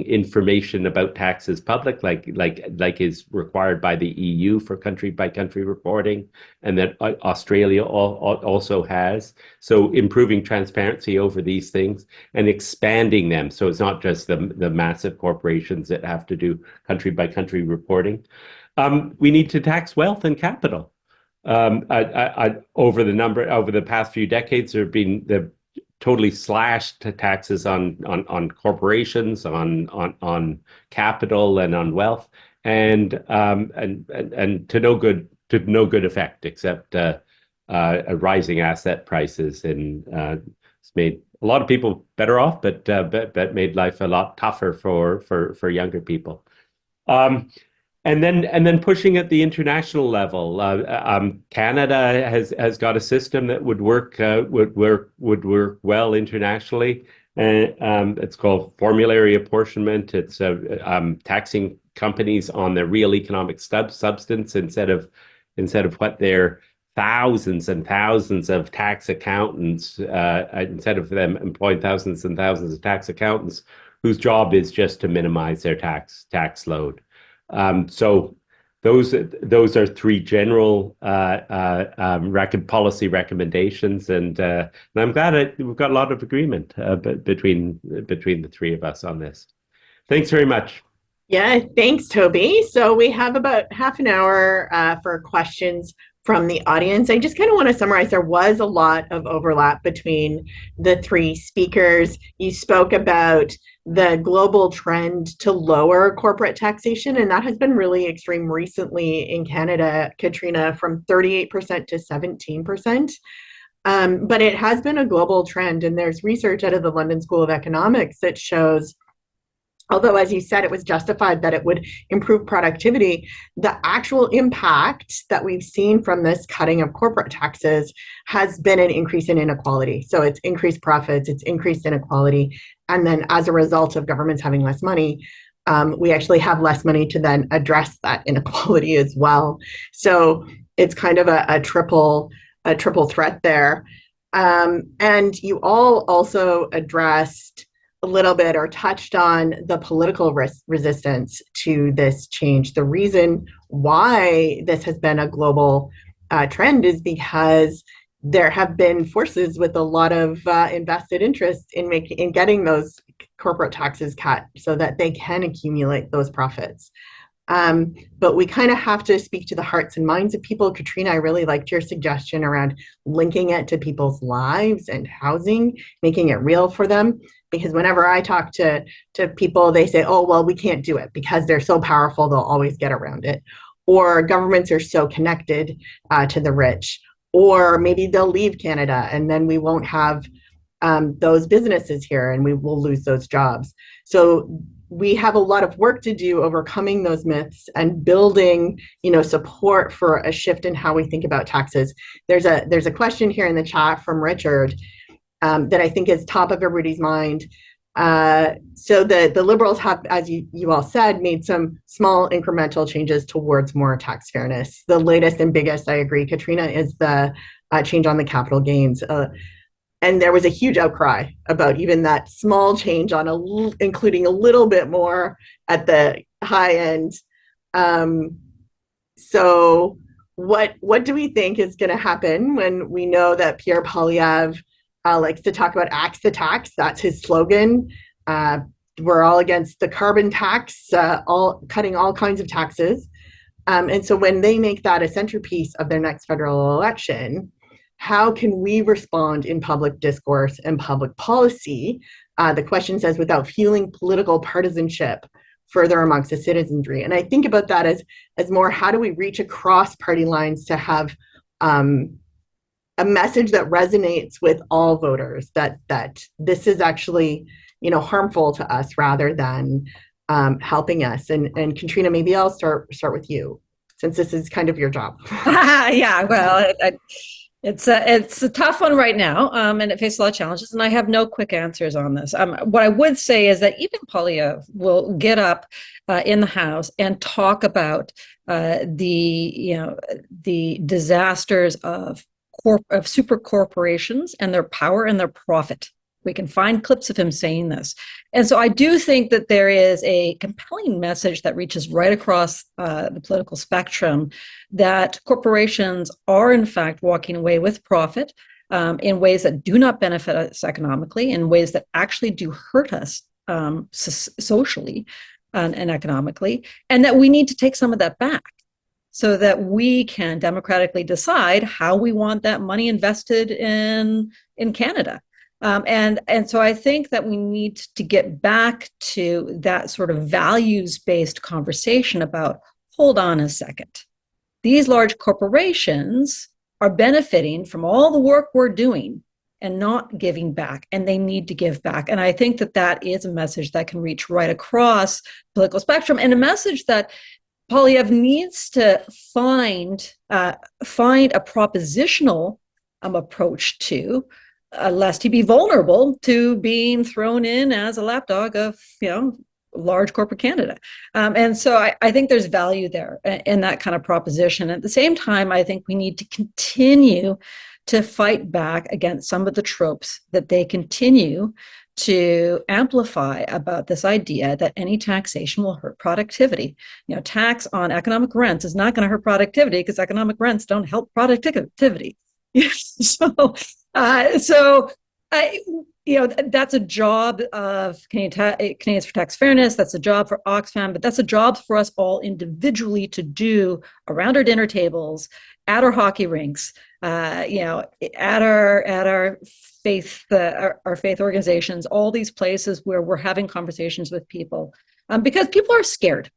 information about taxes public, like is required by the EU for country by country reporting, and that Australia also has. So improving transparency over these things and expanding them, so it's not just the massive corporations that have to do country by country reporting. We need to tax wealth and capital. Over the past few decades, there have been the totally slashed taxes on corporations, on capital, and on wealth, and to no good effect, except rising asset prices, and it's made a lot of people better off, but made life a lot tougher for younger people. And then pushing at the international level, Canada has got a system that would work well internationally. It's called formulary apportionment. It's taxing companies on their real economic substance instead of what their thousands and thousands of tax accountants, instead of them employing thousands and thousands of tax accountants whose job is just to minimize their tax load. So those are three general policy recommendations, and I'm glad we've got a lot of agreement between the three of us on this. Thanks very much. Yeah, thanks, Toby. So we have about half an hour for questions from the audience. I just kind of want to summarize, there was a lot of overlap between the three speakers. You spoke about the global trend to lower corporate taxation, and that has been really extreme recently in Canada, Katrina, from 38% to 17%. But it has been a global trend, and there's research out of the London School of Economics that shows, although, as you said, it was justified that it would improve productivity, the actual impact that we've seen from this cutting of corporate taxes has been an increase in inequality. So it's increased profits, it's increased inequality. And then as a result of governments having less money, we actually have less money to then address that inequality as well. So it's kind of a triple threat there. And you all also addressed a little bit or touched on the political resistance to this change. The reason why this has been a global trend is because there have been forces with a lot of invested interest in getting those corporate taxes cut so that they can accumulate those profits. But we kind of have to speak to the hearts and minds of people. Katrina, I really liked your suggestion around linking it to people's lives and housing, making it real for them. Because whenever I talk to people, they say, oh, well, we can't do it because they're so powerful, they'll always get around it. Or governments are so connected to the rich. Or maybe they'll leave Canada and then we won't have those businesses here and we will lose those jobs. So we have a lot of work to do overcoming those myths and building, support for a shift in how we think about taxes. There's a question here in the chat from Richard that I think is top of everybody's mind. So the Liberals have, as you all said, made some small incremental changes towards more tax fairness. The latest and biggest, I agree, Katrina, is the change on the capital gains. And there was a huge outcry about even that small change on including a little bit more at the high end. So what do we think is going to happen when we know that Pierre Poilievre likes to talk about axe the tax? That's his slogan. We're all against the carbon tax, cutting all kinds of taxes. And so when they make that a centerpiece of their next federal election, how can we respond in public discourse and public policy? The question says, without fueling political partisanship further amongst the citizenry. And I think about that as more, how do we reach across party lines to have a message that resonates with all voters, that this is actually, harmful to us rather than helping us. And Katrina, maybe I'll start with you, since this is kind of your job. Yeah, well, it's a tough one right now, and it faces a lot of challenges, and I have no quick answers on this. What I would say is that even Polyev will get up in the House and talk about the disasters of super corporations and their power and their profit. We can find clips of him saying this. And so I do think that there is a compelling message that reaches right across the political spectrum, that corporations are in fact walking away with profit in ways that do not benefit us economically, in ways that actually do hurt us socially and economically, and that we need to take some of that back so that we can democratically decide how we want that money invested in Canada. And so I think that we need to get back to that sort of values-based conversation about, hold on a second. These large corporations are benefiting from all the work we're doing and not giving back, and they need to give back. And I think that that is a message that can reach right across the political spectrum, and a message that Polyev needs to find a propositional approach to, lest he be vulnerable to being thrown in as a lapdog of, large corporate Canada. And so I think there's value there in that kind of proposition. At the same time, I think we need to continue to fight back against some of the tropes that they continue to amplify about this idea that any taxation will hurt productivity. Tax on economic rents is not going to hurt productivity because economic rents don't help productivity. That's a job of Canadians for Tax Fairness. That's a job for Oxfam, but that's a job for us all individually to do around our dinner tables, at our hockey rinks, at our faith organizations, all these places where we're having conversations with people, because people are scared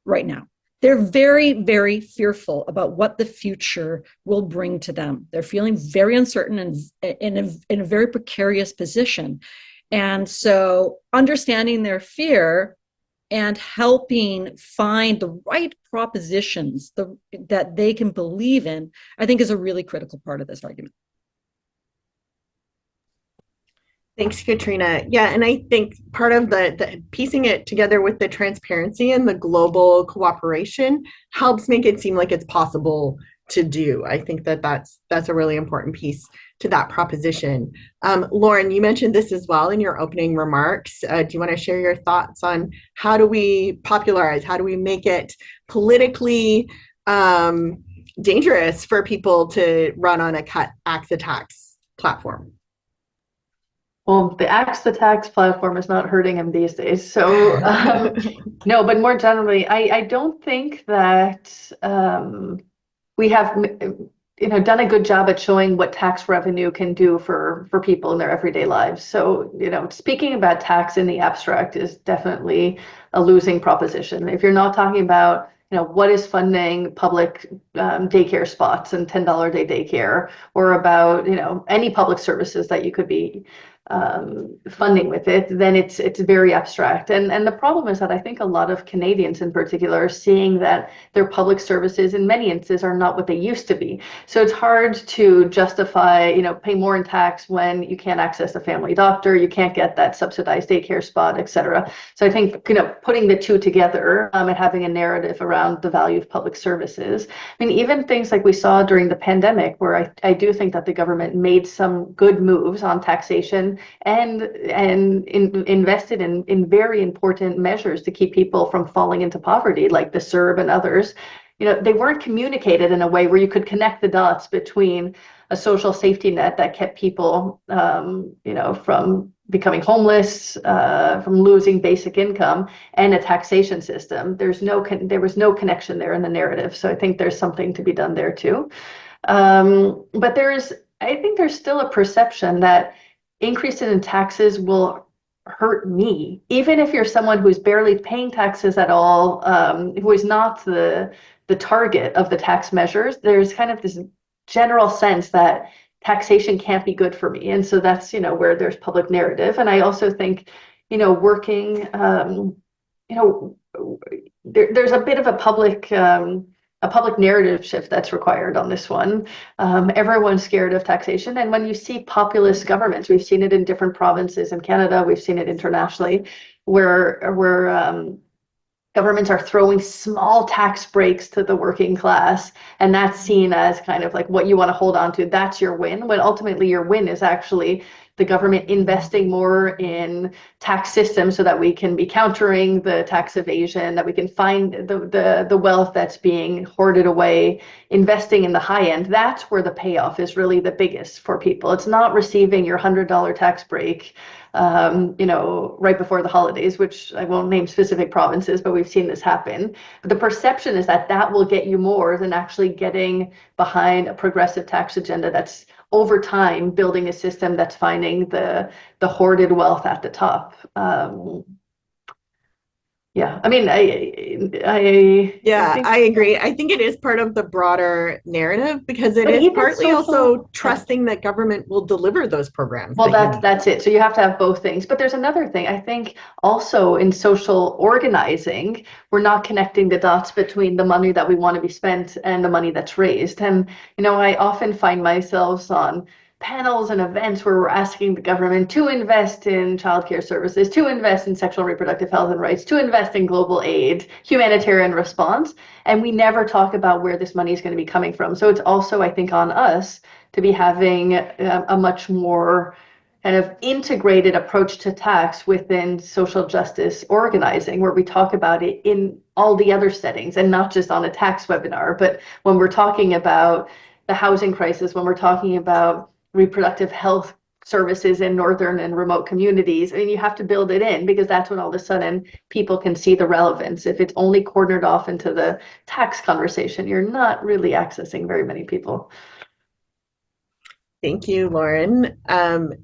right now. They're very, very fearful about what the future will bring to them. They're feeling very uncertain and in a very precarious position. And so understanding their fear and helping find the right propositions that they can believe in, I think is a really critical part of this argument. Thanks, Katrina. Yeah, and I think part of the piecing it together with the transparency and the global cooperation helps make it seem like it's possible to do. I think that's a really important piece to that proposition. Lauren, you mentioned this as well in your opening remarks. Do you want to share your thoughts on how do we popularize, how do we make it politically dangerous for people to run on a Axe the Tax platform? Well, the Axe the Tax platform is not hurting him these days. So no, but more generally, I don't think that we have done a good job at showing what tax revenue can do for people in their everyday lives. So speaking about tax in the abstract is definitely a losing proposition. If you're not talking about what is funding public daycare spots and $10 a day daycare, or about any public services that you could be funding with it, then it's very abstract. And the problem is that I think a lot of Canadians in particular are seeing that their public services in many instances are not what they used to be. So it's hard to justify, pay more in tax when you can't access a family doctor, you can't get that subsidized daycare spot, et cetera. So I think, putting the two together and having a narrative around the value of public services. I mean, even things like we saw during the pandemic, where I do think that the government made some good moves on taxation and invested in very important measures to keep people from falling into poverty, like the CERB and others. They weren't communicated in a way where you could connect the dots between a social safety net that kept people, from becoming homeless, from losing basic income, and a taxation system. There was no connection there in the narrative. So I think there's something to be done there too. But I think there's still a perception that increases in taxes will hurt me, even if you're someone who's barely paying taxes at all, who is not the target of the tax measures. There's kind of this general sense that taxation can't be good for me, and so that's where there's public narrative. And I also think working there's a bit of a public narrative shift that's required on this one. Everyone's scared of taxation, and when you see populist governments, we've seen it in different provinces in Canada, we've seen it internationally, where governments are throwing small tax breaks to the working class, and that's seen as kind of like what you want to hold on to. That's your win, when ultimately your win is actually the government investing more in tax systems so that we can be countering the tax evasion, that we can find the wealth that's being hoarded away, investing in the high end. That's where the payoff is really the biggest for people. It's not receiving your $100 tax break right before the holidays, which I won't name specific provinces, but we've seen this happen. But the perception is that that will get you more than actually getting behind a progressive tax agenda that's over time building a system that's finding the hoarded wealth at the top. Yeah, I mean, I agree. I think it is part of the broader narrative because it is partly also trusting that government will deliver those programs. Well, that's it. So you have to have both things. But there's another thing. I think also in social organizing, we're not connecting the dots between the money that we want to be spent and the money that's raised. And, I often find myself on panels and events where we're asking the government to invest in childcare services, to invest in sexual and reproductive health and rights, to invest in global aid, humanitarian response, and we never talk about where this money is going to be coming from. So it's also, I think, on us to be having a much more kind of integrated approach to tax within social justice organizing, where we talk about it in all the other settings and not just on a tax webinar, but when we're talking about the housing crisis, when we're talking about reproductive health services in northern and remote communities. I mean, you have to build it in because that's when all of a sudden people can see the relevance. If it's only cornered off into the tax conversation, you're not really accessing very many people. Thank you, Lauren.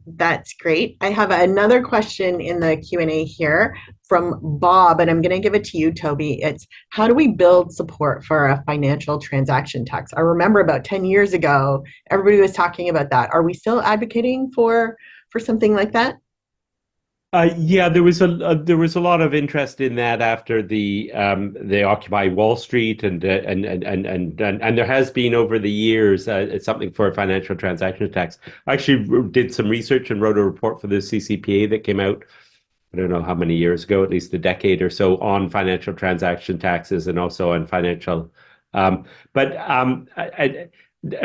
That's great. I have another question in the Q&A here from Bob, and I'm going to give it to you, Toby. It's, how do we build support for a financial transaction tax? I remember about 10 years ago, everybody was talking about that. Are we still advocating for something like that? Yeah, there was a lot of interest in that after the Occupy Wall Street, and there has been over the years something for a financial transaction tax. I actually did some research and wrote a report for the CCPA that came out, I don't know how many years ago, at least a decade or so, on financial transaction taxes and also on financial. A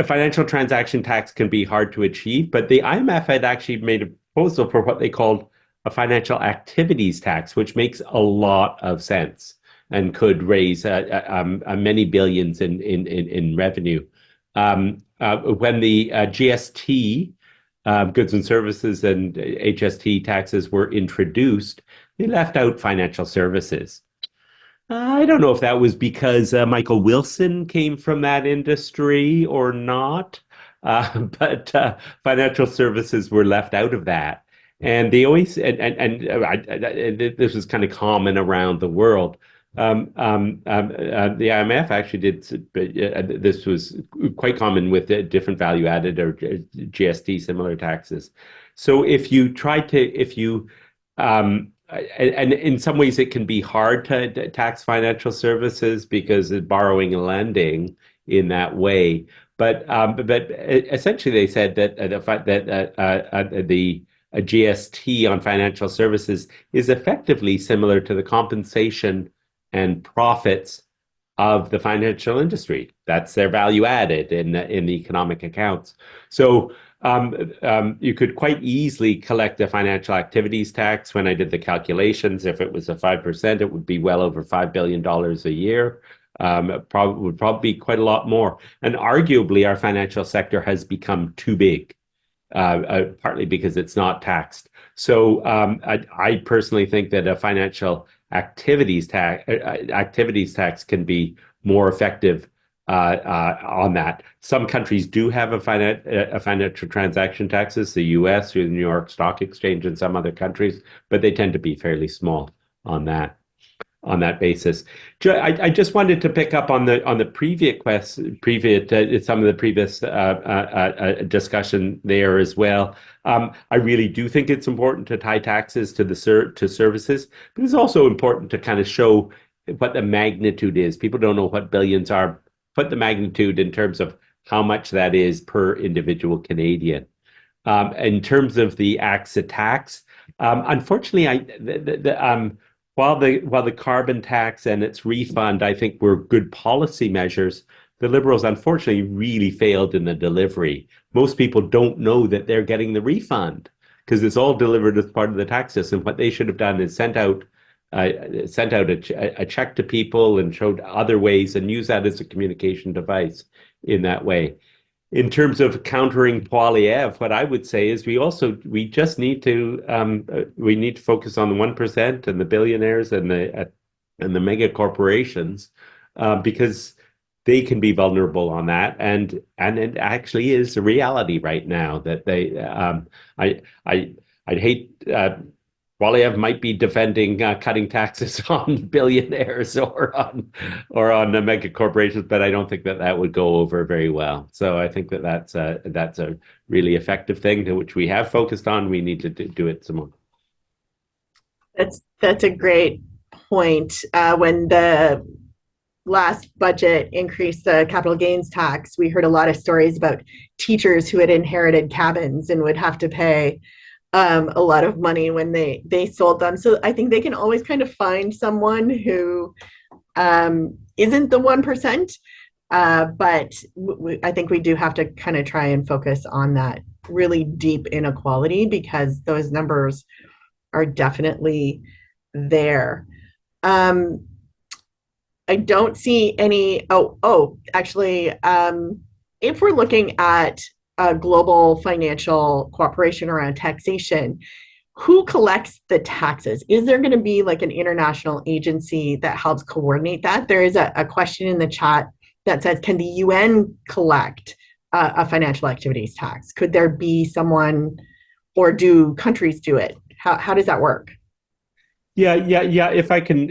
financial transaction tax can be hard to achieve, but the IMF had actually made a proposal for what they called a financial activities tax, which makes a lot of sense and could raise many billions in revenue. When the GST, goods and services, and HST taxes were introduced, they left out financial services. I don't know if that was because Michael Wilson came from that industry or not, but financial services were left out of that. And they always, this was kind of common around the world. The IMF actually did, this was quite common with different value added or GST similar taxes. So if you try to, and in some ways it can be hard to tax financial services because of borrowing and lending in that way. But essentially they said that the a GST on financial services is effectively similar to the compensation and profits of the financial industry. That's their value added in the economic accounts. So you could quite easily collect a financial activities tax. When I did the calculations, if it was a 5%, it would be well over $5 billion a year. It would probably be quite a lot more. And arguably, our financial sector has become too big. Partly because it's not taxed. So I personally think that a financial activities tax can be more effective on that. Some countries do have a financial transaction taxes, the US, through the New York Stock Exchange, and some other countries, but they tend to be fairly small on that. that basis. I just wanted to pick up on the previous some of the previous discussion there as well. I really do think it's important to tie taxes to to services, but it's also important to kind of show what the magnitude is. People don't know what billions are. Put the magnitude in terms of how much that is per individual Canadian. In terms of the AXA tax, unfortunately, while the carbon tax and its refund, I think, were good policy measures, the Liberals unfortunately really failed in the delivery. Most people don't know that they're getting the refund because it's all delivered as part of the tax system. What they should have done is sent out a check to people and showed other ways and use that as a communication device in that way. In terms of countering Poilievre, what I would say is we just need to focus on the 1% and the billionaires and the mega corporations because they can be vulnerable on that, and it actually is a reality right now that they. I'd hate. Poilievre might be defending cutting taxes on billionaires or on the mega corporations, but I don't think that would go over very well. So I think that's a really effective thing to which we have focused on. We need to do it some more. That's a great point. When the last budget increased the capital gains tax, we heard a lot of stories about teachers who had inherited cabins and would have to pay a lot of money when they sold them. So I think they can always kind of find someone who isn't the 1%. But I think we do have to kind of try and focus on that really deep inequality because those numbers are definitely there. I don't see any, actually, if we're looking at a global financial cooperation around taxation, who collects the taxes? Is there going to be like an international agency that helps coordinate that? There is a question in the chat that says, can the UN collect a financial activities tax? Could there be someone, or do countries do it? How does that work? Yeah. If I can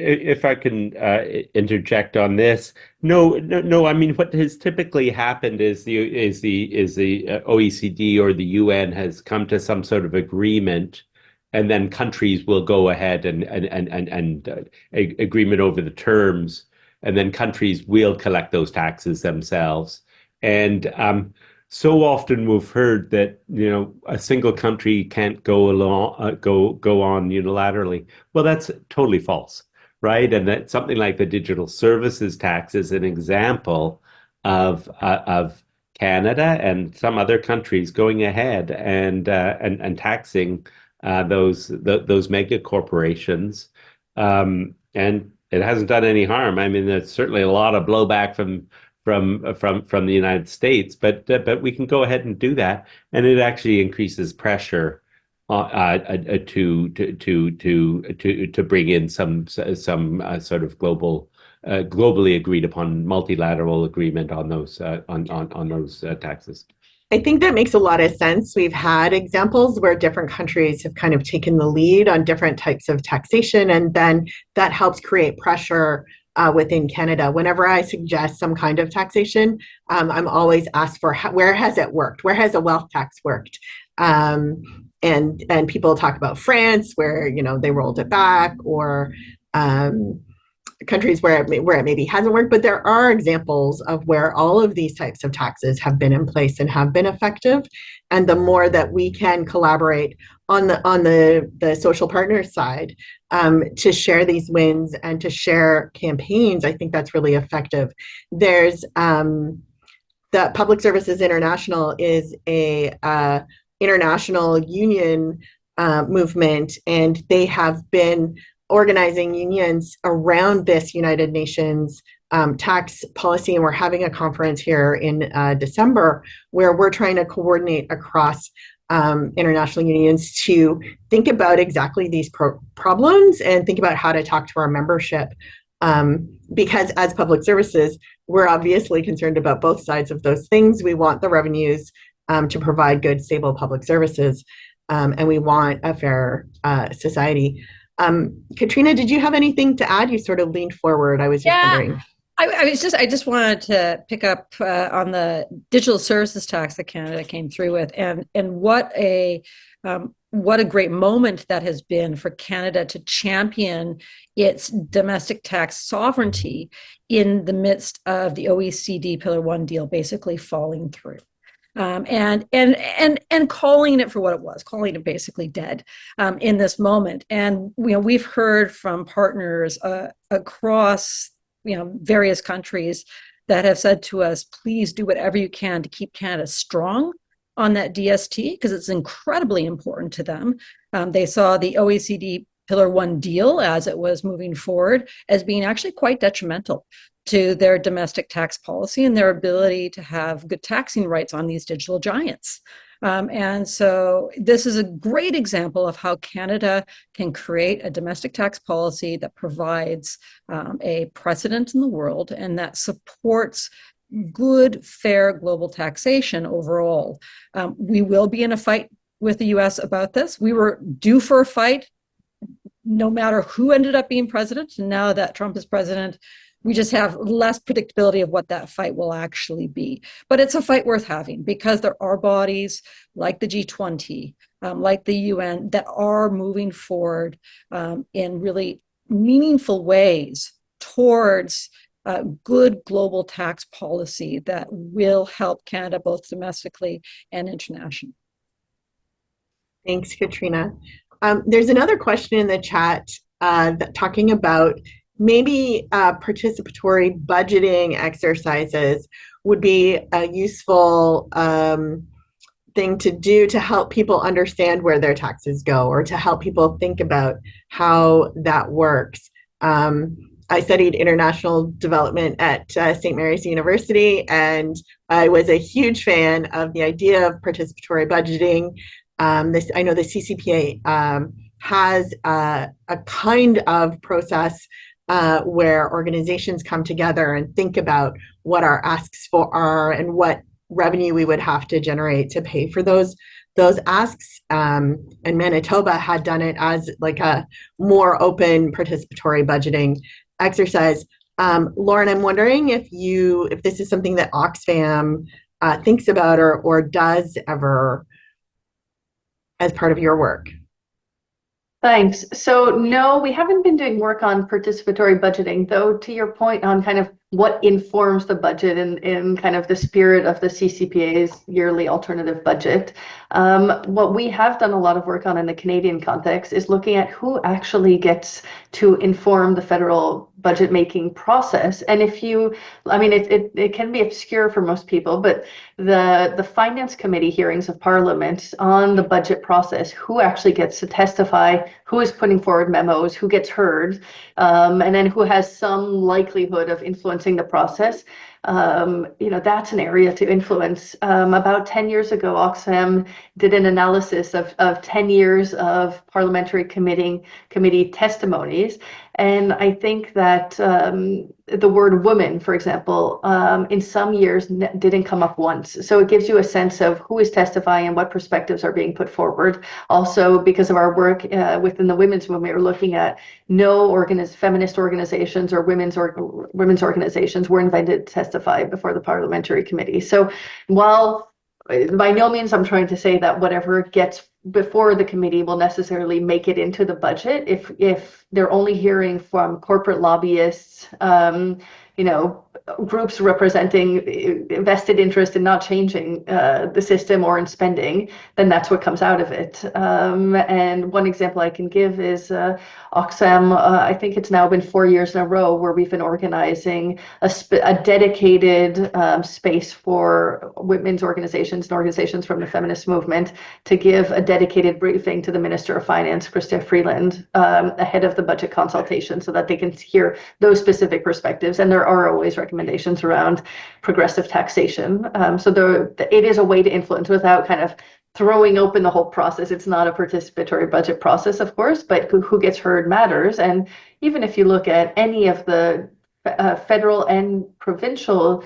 interject on this, no. I mean, what has typically happened is the OECD or the UN has come to some sort of agreement, and then countries will go ahead and agreement over the terms, and then countries will collect those taxes themselves. And so often we've heard that a single country can't go on unilaterally. Well, that's totally false, right? And that something like the digital services tax is an example of Canada and some other countries going ahead and taxing those mega corporations, and it hasn't done any harm. I mean, there's certainly a lot of blowback from the United States, but we can go ahead and do that, and it actually increases pressure to bring in some sort of globally agreed upon multilateral agreement on those taxes. I think that makes a lot of sense. We've had examples where different countries have kind of taken the lead on different types of taxation, and then that helps create pressure within Canada. Whenever I suggest some kind of taxation, I'm always asked for where has it worked? Where has a wealth tax worked? And people talk about France, where they rolled it back, or countries where it maybe hasn't worked. But there are examples of where all of these types of taxes have been in place and have been effective. And the more that we can collaborate on the social partners side to share these wins and to share campaigns, I think that's really effective. There's the Public Services International is a international union movement, and they have been organizing unions around this United Nations tax policy, and we're having a conference here in December where we're trying to coordinate across international unions to think about exactly these problems and think about how to talk to our membership, because as public services, we're obviously concerned about both sides of those things. We want the revenues to provide good, stable public services, and we want a fair society. Katrina, did you have anything to add? You sort of leaned forward. I was just Yeah, wondering. I just wanted to pick up on the digital services tax that Canada came through with, and what a great moment that has been for Canada to champion its domestic tax sovereignty in the midst of the OECD Pillar One deal basically falling through. And calling it for what it was, calling it basically dead in this moment. And we've heard from partners across various countries that have said to us, please do whatever you can to keep Canada strong on that DST because it's incredibly important to them. They saw the OECD Pillar One deal as it was moving forward as being actually quite detrimental to their domestic tax policy and their ability to have good taxing rights on these digital giants. And so this is a great example of how Canada can create a domestic tax policy that provides a precedent in the world and that supports good, fair global taxation overall. We will be in a fight with the US about this. We were due for a fight no matter who ended up being president. And now that Trump is president, we just have less predictability of what that fight will actually be. But it's a fight worth having because there are bodies like the G20, like the UN, that are moving forward in really meaningful ways towards good global tax policy that will help Canada both domestically and internationally. Thanks, Katrina. There's another question in the chat talking about maybe participatory budgeting exercises would be a useful thing to do to help people understand where their taxes go or to help people think about how that works. I studied international development at St. Mary's University, and I was a huge fan of the idea of participatory budgeting. I know the CCPA has a kind of process where organizations come together and think about what our asks for are and what revenue we would have to generate to pay for those asks. And Manitoba had done it as like a more open participatory budgeting exercise. Lauren, I'm wondering if this is something that Oxfam thinks about or does ever as part of your work. Thanks. So no, we haven't been doing work on participatory budgeting, though to your point on kind of what informs the budget in kind of the spirit of the CCPA's yearly alternative budget. What we have done a lot of work on in the Canadian context is looking at who actually gets to inform the federal budget making process. And it can be obscure for most people, but the Finance Committee hearings of Parliament on the budget process, who actually gets to testify, who is putting forward memos, who gets heard, and then who has some likelihood of influencing the process. That's an area to influence. About 10 years ago, Oxfam did an analysis of 10 years of parliamentary committee testimonies. And I think that the word woman, for example, in some years didn't come up once. So it gives you a sense of who is testifying and what perspectives are being put forward. Also, because of our work within the women's movement, we're looking at no feminist organizations or women's organizations were invited to testify before the parliamentary committee. So while by no means I'm trying to say that whatever gets before the committee will necessarily make it into the budget, if they're only hearing from corporate lobbyists, groups representing vested interest in not changing the system or in spending, then that's what comes out of it. And one example I can give is Oxfam. I think it's now been 4 years in a row where we've been organizing a dedicated space for women's organizations and organizations from the feminist movement to give a dedicated briefing to the Minister of Finance, Chrystia Freeland, ahead of the budget consultation so that they can hear those specific perspectives. And there are always recommendations around progressive taxation. So it is a way to influence without kind of throwing open the whole process. It's not a participatory budget process, of course, but who gets heard matters. And even if you look at any of the federal and provincial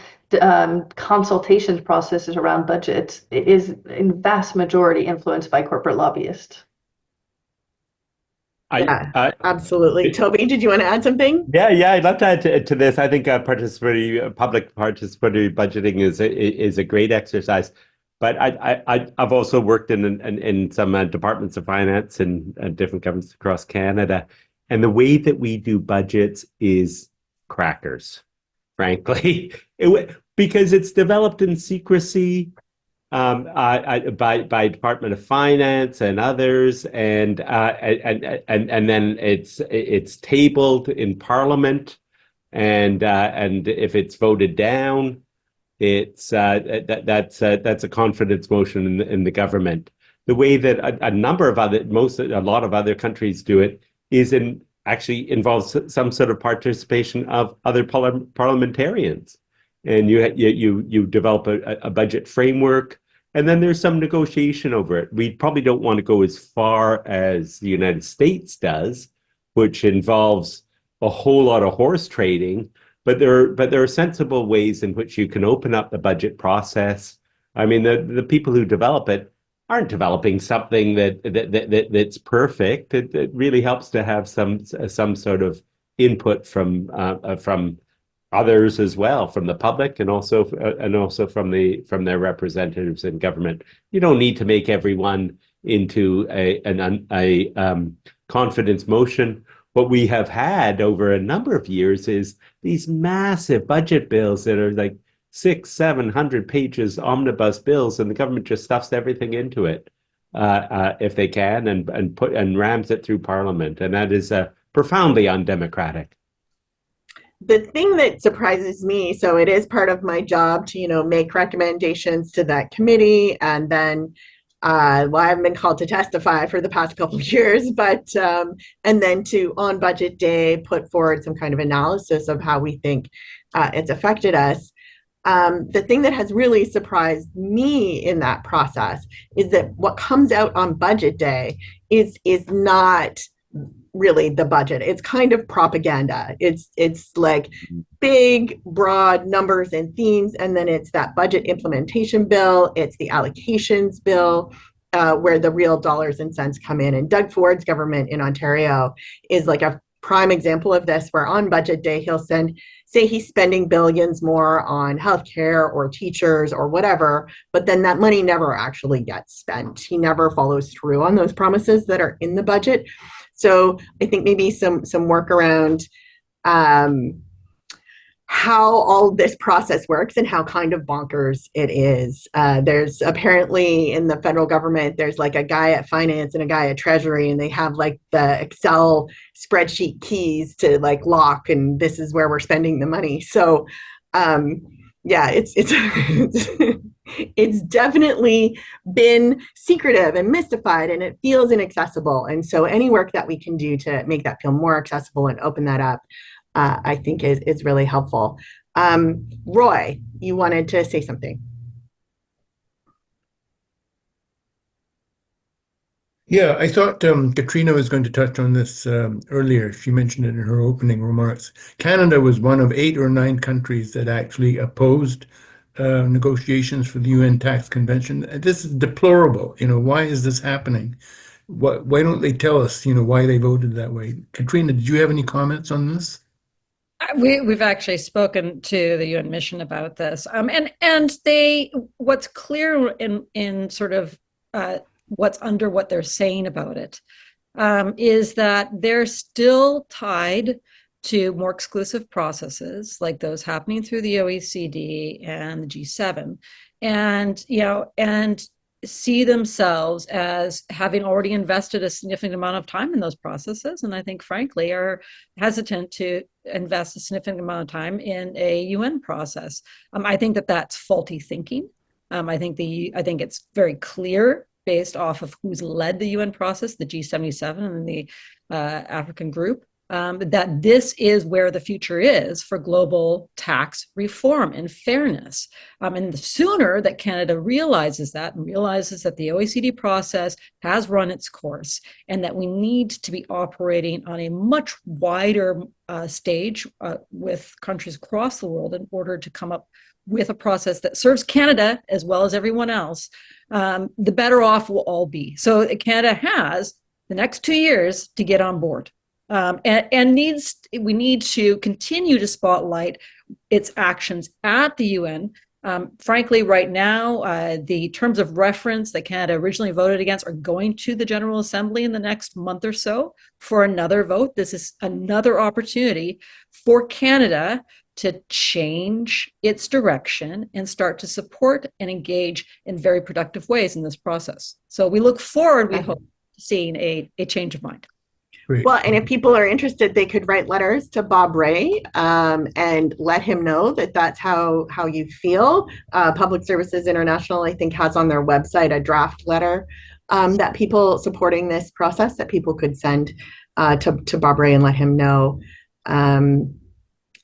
consultation processes around budgets, it is in vast majority influenced by corporate lobbyists. Yeah, absolutely. Toby, did you want to add something? Yeah, I'd love to add to this. I think public participatory budgeting is a great exercise. But I've also worked in some departments of finance in different governments across Canada, and the way that we do budgets is crackers, frankly, because it's developed in secrecy by Department of Finance and others, and then it's tabled in Parliament, and if it's voted down, it's that's a confidence motion in the government. The way that a lot of other countries do it is actually involves some sort of participation of other parliamentarians, and you develop a budget framework, and then there's some negotiation over it. We probably don't want to go as far as the United States does, which involves a whole lot of horse trading. But there are sensible ways in which you can open up the budget process. I mean, the people who develop it aren't developing something that's perfect. It really helps to have some sort of input from others as well, from the public, and also from their representatives in government. You don't need to make everyone into a confidence motion. What we have had over a number of years is these massive budget bills that are like 600-700 pages omnibus bills, and the government just stuffs everything into it if they can, and rams it through Parliament, and that is profoundly undemocratic. The thing that surprises me, so it is part of my job to, make recommendations to that committee, and then I haven't been called to testify for the past couple of years, but and then to on budget day put forward some kind of analysis of how we think it's affected us. The thing that has really surprised me in that process is that what comes out on budget day is not really the budget. It's kind of propaganda. It's like big, broad numbers and themes, and then it's that budget implementation bill. It's the allocations bill, where the real dollars and cents come in. And Doug Ford's government in Ontario is like a prime example of this, where on budget day he'll say he's spending billions more on healthcare or teachers or whatever, but then that money never actually gets spent. He never follows through on those promises that are in the budget. So I think maybe some work around how all this process works and how kind of bonkers it is. There's apparently in the federal government, there's like a guy at finance and a guy at treasury, and they have like the Excel spreadsheet keys to like lock, and this is where we're spending the money. So yeah, it's it's definitely been secretive and mystified, and it feels inaccessible. And so any work that we can do to make that feel more accessible and open that up, I think is really helpful. Roy, you wanted to say something. Yeah, I thought Katrina was going to touch on this earlier. She mentioned it in her opening remarks. Canada was one of 8 or 9 countries that actually opposed negotiations for the UN Tax Convention. This is deplorable. Why is this happening? Why don't they tell us, why they voted that way? Katrina, did you have any comments on this? We've actually spoken to the UN mission about this, and what's clear in sort of what's under what they're saying about it is that they're still tied to more exclusive processes like those happening through the OECD and the G7, and see themselves as having already invested a significant amount of time in those processes, and I think frankly are hesitant to invest a significant amount of time in a UN process. I think that's faulty thinking. I think it's very clear based off of who's led the UN process, the G77 and the African group, that this is where the future is for global tax reform and fairness. And the sooner that Canada realizes that, and realizes that the OECD process has run its course, and that we need to be operating on a much wider stage with countries across the world in order to come up with a process that serves Canada as well as everyone else, the better off we'll all be. So Canada has the next 2 years to get on board. And we need to continue to spotlight its actions at the UN. Frankly, right now, the terms of reference that Canada originally voted against are going to the General Assembly in the next month or so for another vote. This is another opportunity for Canada to change its direction and start to support and engage in very productive ways in this process. So we look forward, we hope, to seeing a change of mind. Great. Well, and if people are interested, they could write letters to Bob Ray and let him know that that's how you feel. Public Services International, I think, has on their website a draft letter that people supporting this process that people could send to Bob Ray and let him know.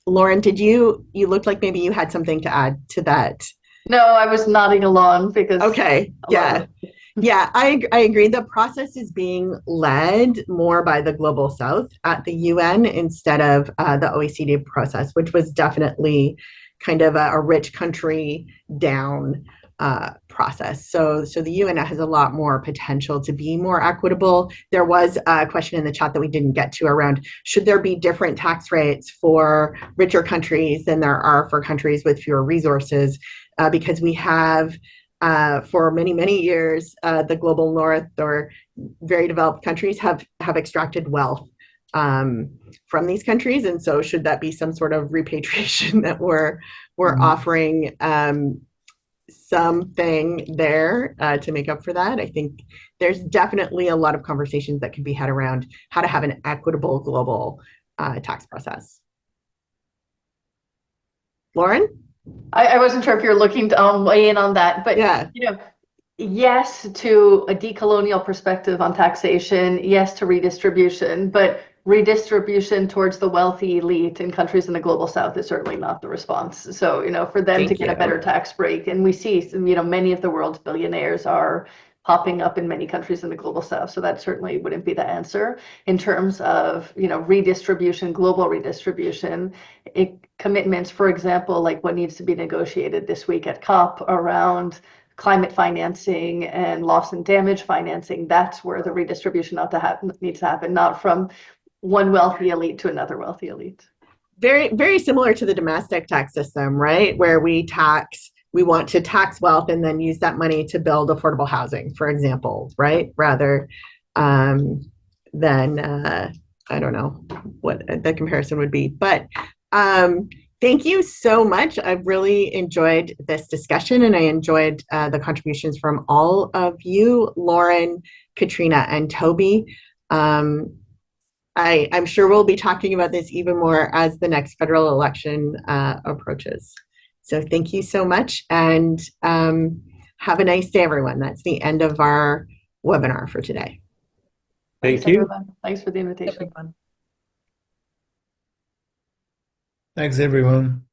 Lauren, you looked like maybe you had something to add to that. No, I was nodding along because. Okay, yeah. Yeah, I agree. The process is being led more by the Global South at the UN instead of the OECD process, which was definitely kind of a rich country down process. So the UN has a lot more potential to be more equitable. There was a question in the chat that we didn't get to around, should there be different tax rates for richer countries than there are for countries with fewer resources? Because we have for many, many years, the global north or very developed countries have extracted wealth from these countries. And so should that be some sort of repatriation that we're offering something there to make up for that? I think there's definitely a lot of conversations that can be had around how to have an equitable global tax process. Lauren? I wasn't sure if you're looking to weigh in on that, but yeah, yes to a decolonial perspective on taxation, yes to redistribution, but redistribution towards the wealthy elite in countries in the global south is certainly not the response. So, for them to get a better tax break, and we see, many of the world's billionaires are popping up in many countries in the global south. So that certainly wouldn't be the answer in terms of, redistribution, global redistribution, commitments, for example, like what needs to be negotiated this week at COP around climate financing and loss and damage financing. That's where the redistribution needs to happen, not from one wealthy elite to another wealthy elite. Very, very similar to the domestic tax system, right? Where we want to tax wealth and then use that money to build affordable housing, for example, right? Rather than, I don't know what the comparison would be. But thank you so much. I've really enjoyed this discussion, and I enjoyed the contributions from all of you, Lauren, Katrina, and Toby. I'm sure we'll be talking about this even more as the next federal election approaches. So thank you so much, and have a nice day, everyone. That's the end of our webinar for today. Thank you. Everyone. Thanks for the invitation. Everyone. Thanks, everyone.